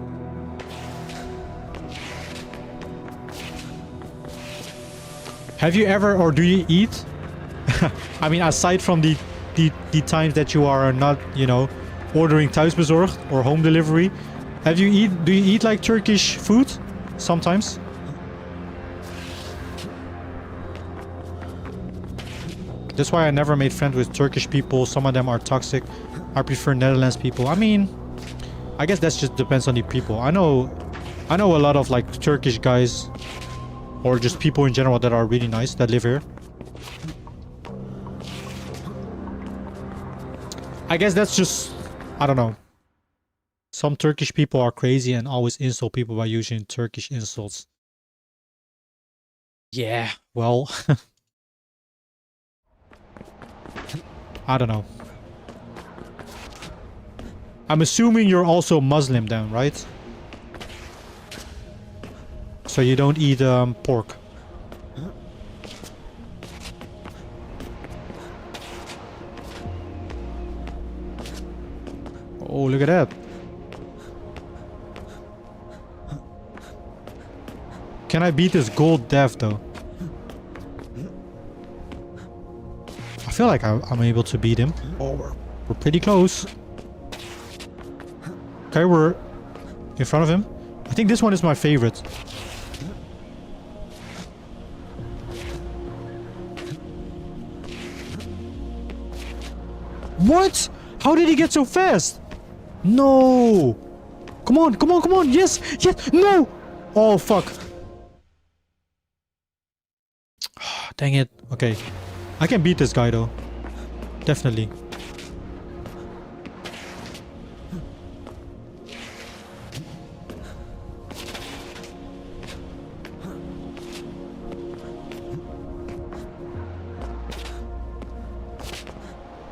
Have you ever, or do you eat? I mean, aside from the times that you are not, you know, ordering thuisbezorgd or home delivery, do you eat like Turkish food sometimes? That's why I never made friends with Turkish people. Some of them are toxic. I prefer Netherlands people. I mean, I guess that just depends on the people. I know a lot of like Turkish guys, or just people in general that are really nice that live here. I guess that's just, I don't know. Some Turkish people are crazy and always insult people by using Turkish insults. Yeah, well, I don't know. I'm assuming you're also Muslim then, right? So you don't eat pork. Oh, look at that. Can I beat this gold death though? I feel like I'm able to beat him. Oh, we're pretty close. Okay, we're in front of him. I think this one is my favorite. What? How did he get so fast? No! Come on, come on, come on! Yes! Yes! No! Oh, fuck. Dang it. Okay. I can beat this guy though. Definitely.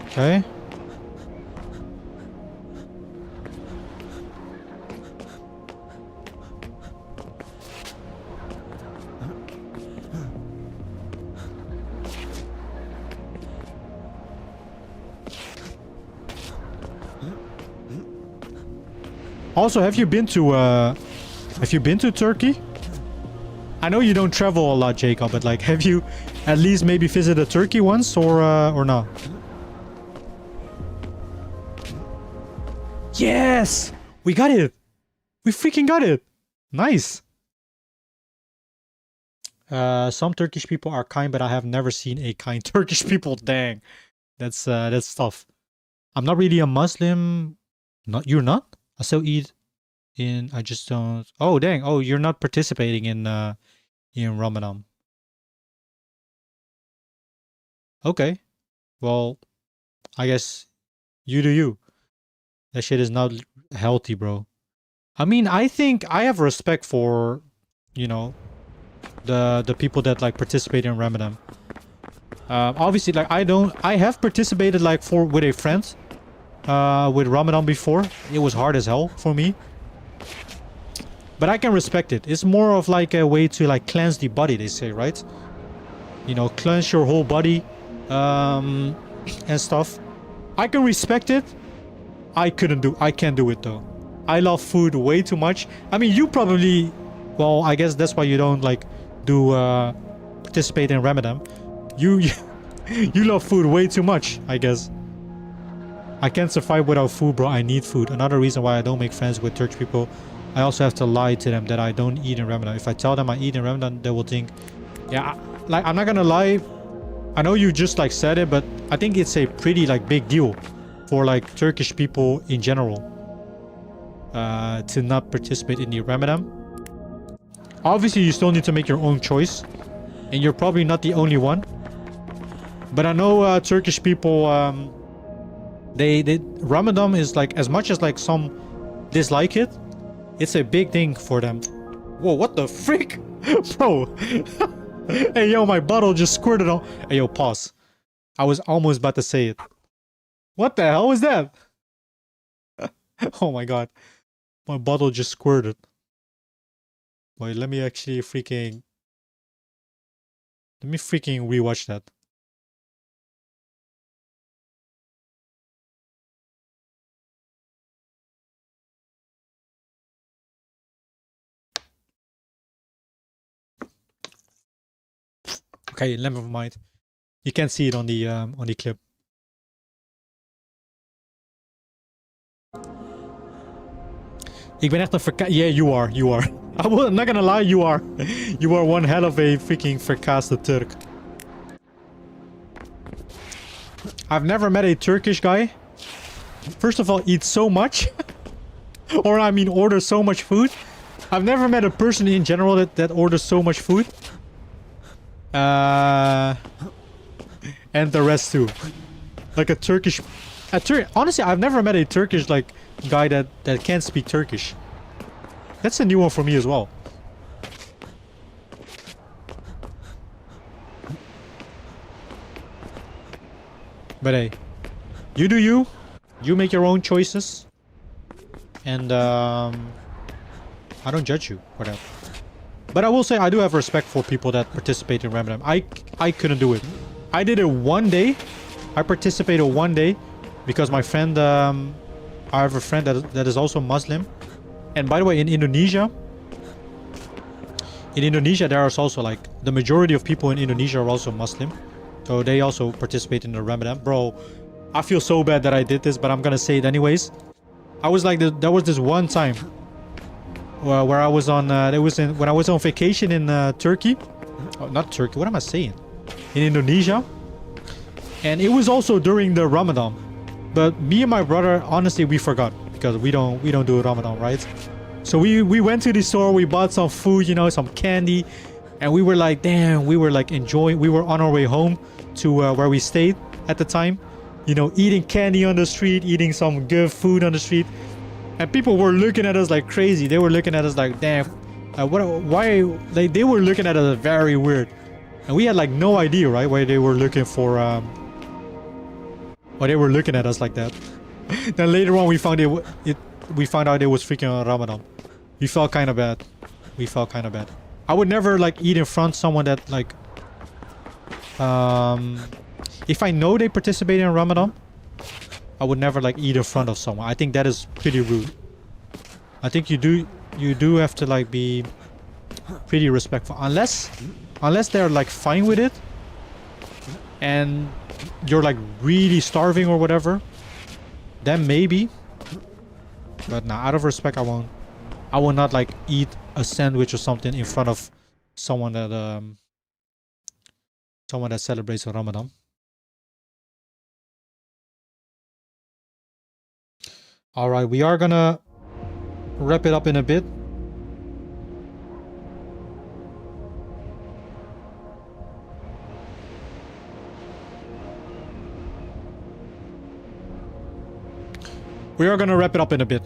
Okay. Also, have you been to Turkey? I know you don't travel a lot, Jacob, but like, have you at least maybe visited Turkey once or not? Yes! We got it! We freaking got it! Nice! Some Turkish people are kind, but I have never seen a kind Turkish people. Dang. That's tough. I'm not really a Muslim. You're not? I still eat in, I just don't. Oh, dang. Oh, you're not participating in Ramadan. Okay. Well, I guess you do you. That shit is not healthy, bro. I mean, I think I have respect for, you know, the people that like participate in Ramadan. Obviously, like I have participated like with a friend with Ramadan before. It was hard as hell for me, but I can respect it. It's more of like a way to like cleanse the body, they say, right? You know, cleanse your whole body and stuff. I can respect it. I can't do it though. I love food way too much. I mean, you probably, well, I guess that's why you don't like do participate in Ramadan. You love food way too much, I guess. I can't survive without food, bro. I need food. Another reason why I don't make friends with Turkish people, I also have to lie to them that I don't eat in Ramadan. If I tell them I eat in Ramadan, they will think, yeah, like I'm not gonna lie. I know you just like said it, but I think it's a pretty like big deal for like Turkish people in general to not participate in the Ramadan. Obviously, you still need to make your own choice, and you're probably not the only one. But I know Turkish people, they Ramadan is like, as much as like some dislike it, it's a big thing for them. Whoa, what the frick? Bro. Hey, yo, my bottle just squirted on. Hey, yo, pause. I was almost about to say it. What the hell was that? Oh my god. My bottle just squirted. Wait, let me freaking rewatch that. Okay, never mind. You can't see it on the clip. Ik ben echt een Yeah, you are. I'm not gonna lie, you are. You are one hell of a freaking verkaaste Turk. I've never met a Turkish guy. First of all, eat so much. Or I mean, order so much food. I've never met a person in general that orders so much food. And the rest too. Like a Turkish... Honestly, I've never met a Turkish like guy that can't speak Turkish. That's a new one for me as well. But hey, you do you. You make your own choices. And I don't judge you for that. But I will say I do have respect for people that participate in Ramadan. I couldn't do it. I did it one day. I participated one day because my friend, I have a friend that is also Muslim. And by the way, in Indonesia, there is also like the majority of people in Indonesia are also Muslim. So they also participate in the Ramadan. Bro, I feel so bad that I did this, but I'm gonna say it anyways. I was like, there was this one time where I was on, when I was on vacation in Turkey. Oh, not Turkey, what am I saying? In Indonesia. And it was also during the Ramadan. But me and my brother, honestly, we forgot. Because we don't do Ramadan, right? So we went to the store, we bought some food, you know, some candy. And we were like, damn, we were like enjoying, we were on our way home to where we stayed at the time. You know, eating candy on the street, eating some good food on the street. And people were looking at us like crazy. They were looking at us like, damn, why? Like, they were looking at us very weird. And we had like no idea, right? Why they were looking for, why they were looking at us like that. Then later on we found out it was freaking Ramadan. We felt kind of bad. I would never like eat in front of someone that like, if I know they participate in Ramadan, I would never like eat in front of someone. I think that is pretty rude. I think you do have to like be pretty respectful, unless they're like fine with it and you're like really starving or whatever, then maybe. But nah, out of respect, I will not like eat a sandwich or something in front of someone that celebrates Ramadan. All right, we are gonna wrap it up in a bit. We are gonna wrap it up in a bit.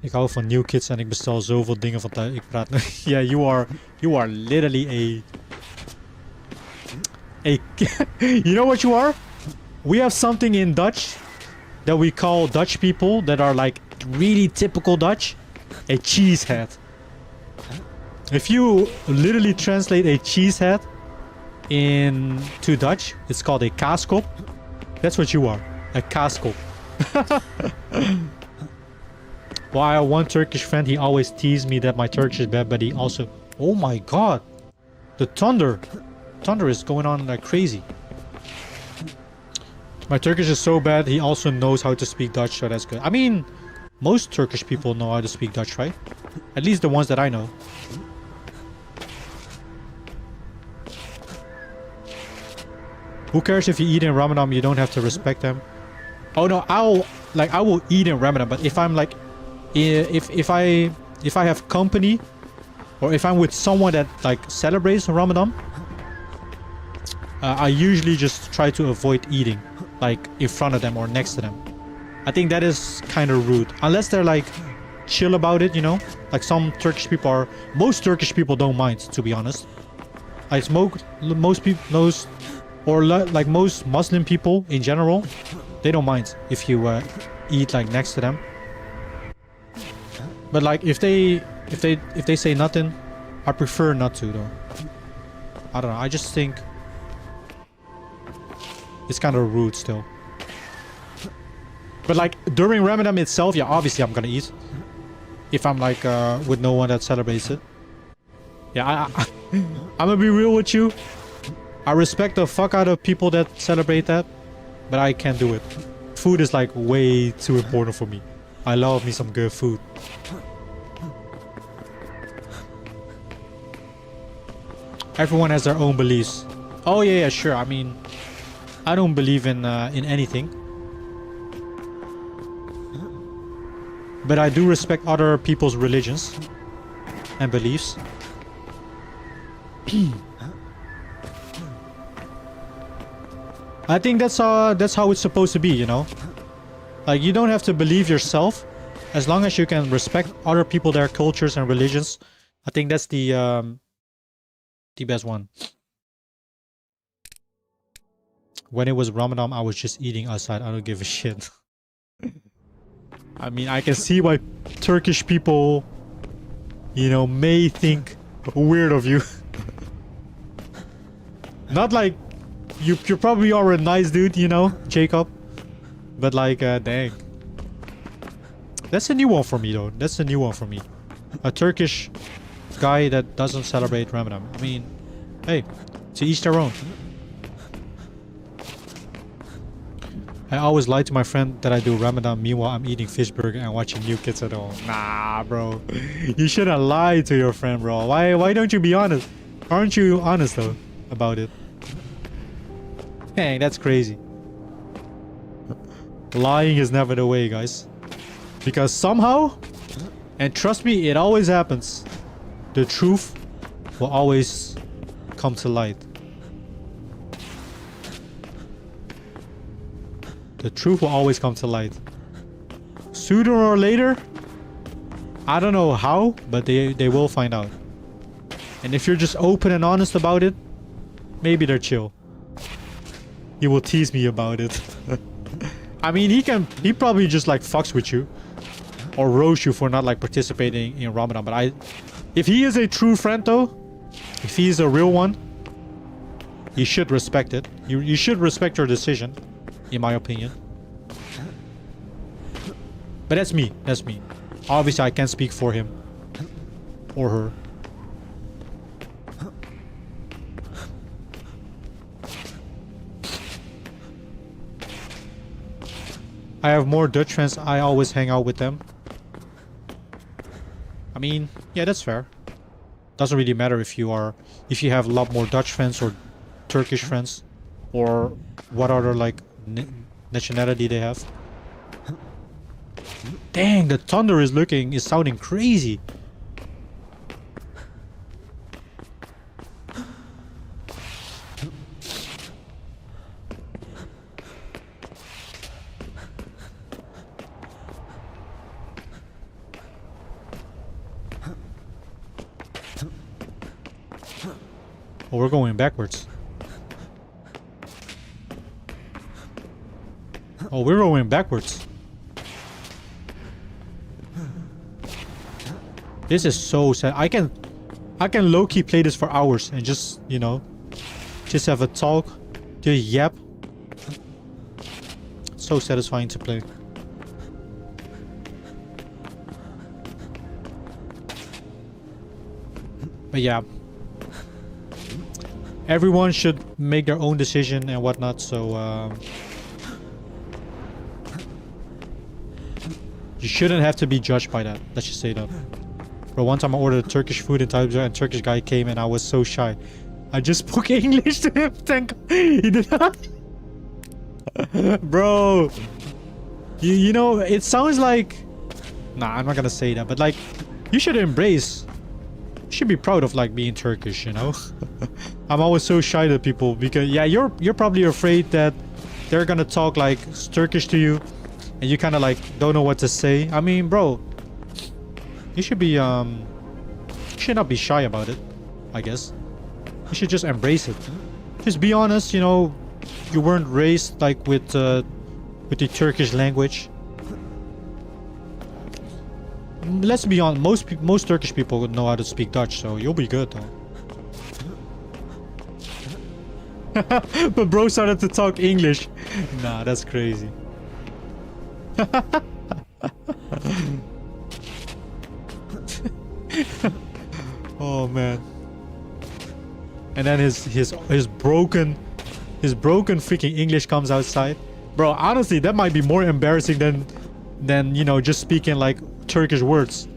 Ik hou van new kids en ik bestel zoveel dingen van thuis. Ik praat... Yeah, you are literally you know what you are? We have something in Dutch that we call Dutch people that are like really typical Dutch. A cheesehead. If you literally translate a cheesehead into Dutch, it's called a kaaskop. That's what you are. A kaaskop. Well, I have one Turkish friend, he always teased me that my Turkish is bad, but he also... Oh my god! The thunder! Thunder is going on like crazy. My Turkish is so bad, he also knows how to speak Dutch, so that's good. I mean, most Turkish people know how to speak Dutch, right? At least the ones that I know. Who cares if you eat in Ramadan, you don't have to respect them. Oh no, I will eat in Ramadan, but if I'm like... If I have company, or if I'm with someone that like celebrates Ramadan, I usually just try to avoid eating like in front of them or next to them. I think that is kind of rude, unless they're like chill about it, you know. Like some Turkish people are. Most Turkish people don't mind, to be honest. Like most people, like most Muslim people in general, they don't mind if you eat like next to them. But like if they say nothing, I prefer not to though. I don't know. I just think it's kind of rude still. But like during Ramadan itself, yeah, obviously I'm gonna eat. If I'm like with no one that celebrates it. Yeah, I'm gonna be real with you. I respect the fuck out of people that celebrate that, but I can't do it. Food is like way too important for me. I love me some good food. Everyone has their own beliefs. Oh yeah, sure. I mean, I don't believe in anything, but I do respect other people's religions and beliefs. I think that's how it's supposed to be, you know. Like you don't have to believe yourself, as long as you can respect other people, their cultures and religions. I think that's the best one. When it was Ramadan, I was just eating outside. I don't give a shit. I mean, I can see why Turkish people, you know, may think weird of you. Not like you probably are a nice dude, you know, Jacob. But like, dang. That's a new one for me though. That's a new one for me. A Turkish guy that doesn't celebrate Ramadan. I mean, hey, to each their own. I always lie to my friend that I do Ramadan, meanwhile I'm eating fish burger and watching New Kids at Home. Nah, bro. You shouldn't lie to your friend, bro. Why don't you be honest? Aren't you honest though about it? Dang, that's crazy. Lying is never the way, guys. Because somehow, and trust me, it always happens, the truth will always come to light. The truth will always come to light. Sooner or later, I don't know how, but they will find out. And if you're just open and honest about it, maybe they're chill. He will tease me about it. I mean, he probably just like fucks with you. Or roast you for not like participating in Ramadan. But if he is a true friend though, if he is a real one, You should respect it. You should respect your decision, in my opinion. But that's me. That's me. Obviously, I can't speak for him or her. I have more Dutch friends. I always hang out with them. I mean, yeah, that's fair. Doesn't really matter if you have a lot more Dutch friends or Turkish friends, or what other like nationality they have. Dang, the thunder is sounding crazy. Oh, we're going backwards. Oh, we're going backwards. This is so sad. I can low-key play this for hours and just, you know, just have a talk, just yap. So satisfying to play. But yeah. Everyone should make their own decision and whatnot, so you shouldn't have to be judged by that. Let's just say that. Bro, one time I ordered Turkish food in Thailand and Turkish guy came and I was so shy. I just spoke English to him. Thank God. He did not. Bro. You know, it sounds like... Nah, I'm not gonna say that, but like, you should embrace... You should be proud of like being Turkish, you know? I'm always so shy to people because yeah, you're probably afraid that they're gonna talk like Turkish to you and you kind of like don't know what to say. I mean, bro, you should be you should not be shy about it, I guess. You should just embrace it. Just be honest, you know, you weren't raised like with the Turkish language. Let's be honest, most Turkish people know how to speak Dutch, so you'll be good though. But bro started to talk English. Nah, that's crazy. Oh man. And then his broken freaking English comes outside. Bro, honestly, that might be more embarrassing than you know, just speaking like Turkish words.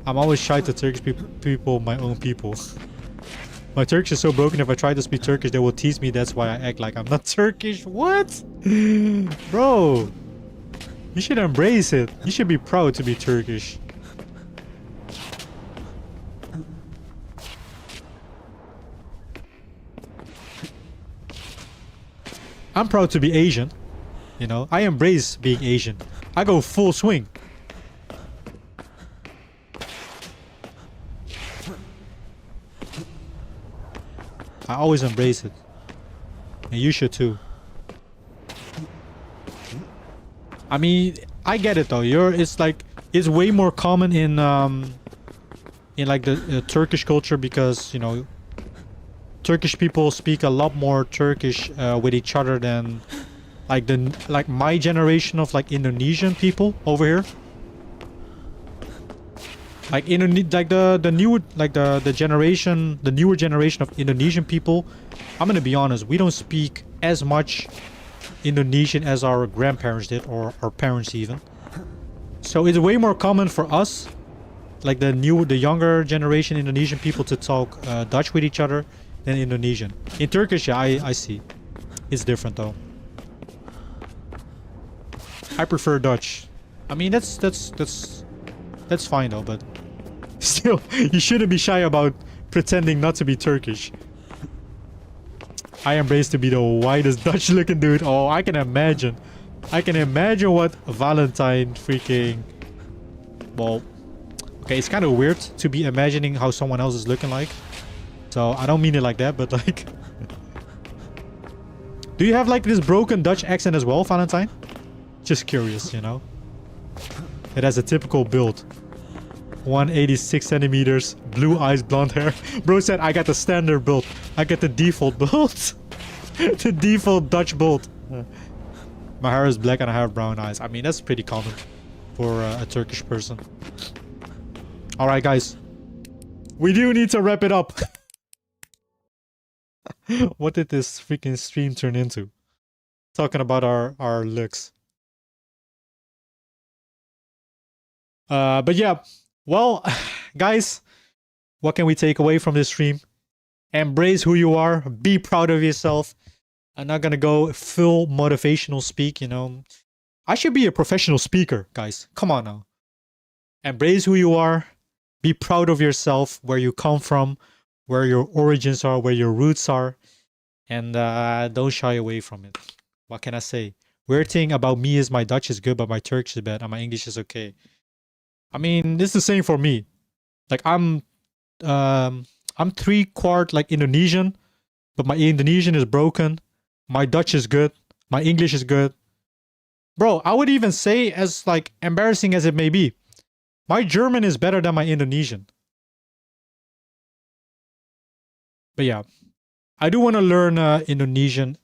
I'm always shy to Turkish people, my own people. My Turkish is so broken, if I try to speak Turkish, they will tease me. That's why I act like I'm not Turkish. What? Bro, you should embrace it. You should be proud to be Turkish. I'm proud to be Asian. You know, I embrace being Asian. I go full swing. I always embrace it. And you should too. I mean, I get it though. It's like, it's way more common in like the Turkish culture because, you know, Turkish people speak a lot more Turkish with each other than like my generation of like Indonesian people over here. Like the newer generation of Indonesian people, I'm gonna be honest, we don't speak as much Indonesian as our grandparents did, or our parents even. So it's way more common for us, like the younger generation Indonesian people, to talk Dutch with each other than Indonesian. In Turkish, yeah, I see. It's different though. I prefer Dutch. I mean, that's fine though, but still, you shouldn't be shy about pretending not to be Turkish. I embrace to be the whitest Dutch looking dude. Oh, I can imagine. I can imagine what Valentine freaking... Well, okay, it's kind of weird to be imagining how someone else is looking like. So I don't mean it like that, but like... Do you have like this broken Dutch accent as well, Valentine? Just curious, you know? It has a typical build. 186 centimeters, blue eyes, blonde hair. Bro said I got the standard build. I got the default build. The default Dutch build. My hair is black and I have brown eyes. I mean, that's pretty common for a Turkish person. Alright, guys. We do need to wrap it up. What did this freaking stream turn into? Talking about our looks. But yeah. Well, guys, what can we take away from this stream? Embrace who you are. Be proud of yourself. I'm not gonna go full motivational speak, you know. I should be a professional speaker, guys. Come on now. Embrace who you are. Be proud of yourself, where you come from, where your origins are, where your roots are. And don't shy away from it. What can I say? Weird thing about me is my Dutch is good, but my Turkish is bad, and my English is okay. I mean, this is the same for me. Like I'm 3/4 like Indonesian, but my Indonesian is broken. My Dutch is good. My English is good. Bro, I would even say, as like embarrassing as it may be, my German is better than my Indonesian. But yeah, I do want to learn Indonesian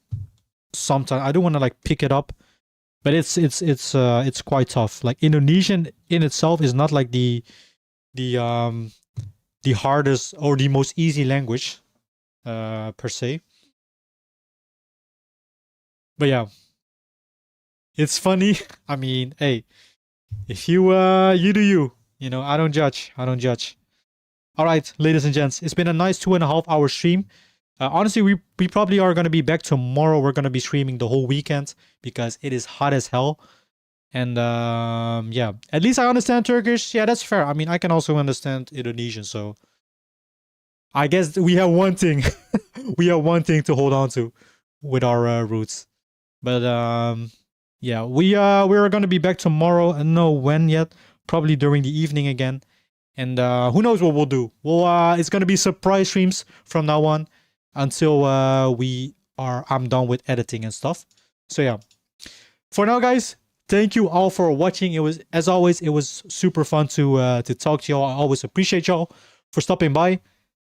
sometime. I do want to like pick it up, but it's quite tough. Like Indonesian in itself is not like the hardest or the most easy language per se. But yeah, it's funny. I mean, hey, if you you do you, you know, I don't judge. I don't judge. All right, ladies and gents, it's been a nice 2.5 hour stream. Honestly, we probably are going to be back tomorrow. We're going to be streaming the whole weekend because it is hot as hell. And yeah, at least I understand Turkish. Yeah, that's fair. I mean, I can also understand Indonesian. So I guess we have one thing. We have one thing to hold on to with our roots. But yeah, we're going to be back tomorrow. I don't know when yet. Probably during the evening again. And who knows what we'll do. Well, it's going to be surprise streams from now on until I'm done with editing and stuff. So yeah, for now, guys, thank you all for watching. It was, as always, it was super fun to talk to y'all. I always appreciate y'all for stopping by.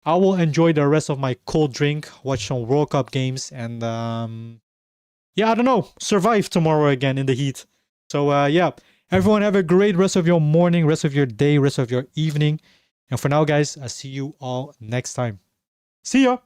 I will enjoy the rest of my cold drink, watch some World Cup games, and yeah, I don't know, survive tomorrow again in the heat. So yeah, everyone have a great rest of your morning, rest of your day, rest of your evening. And for now, guys, I'll see you all next time. See ya!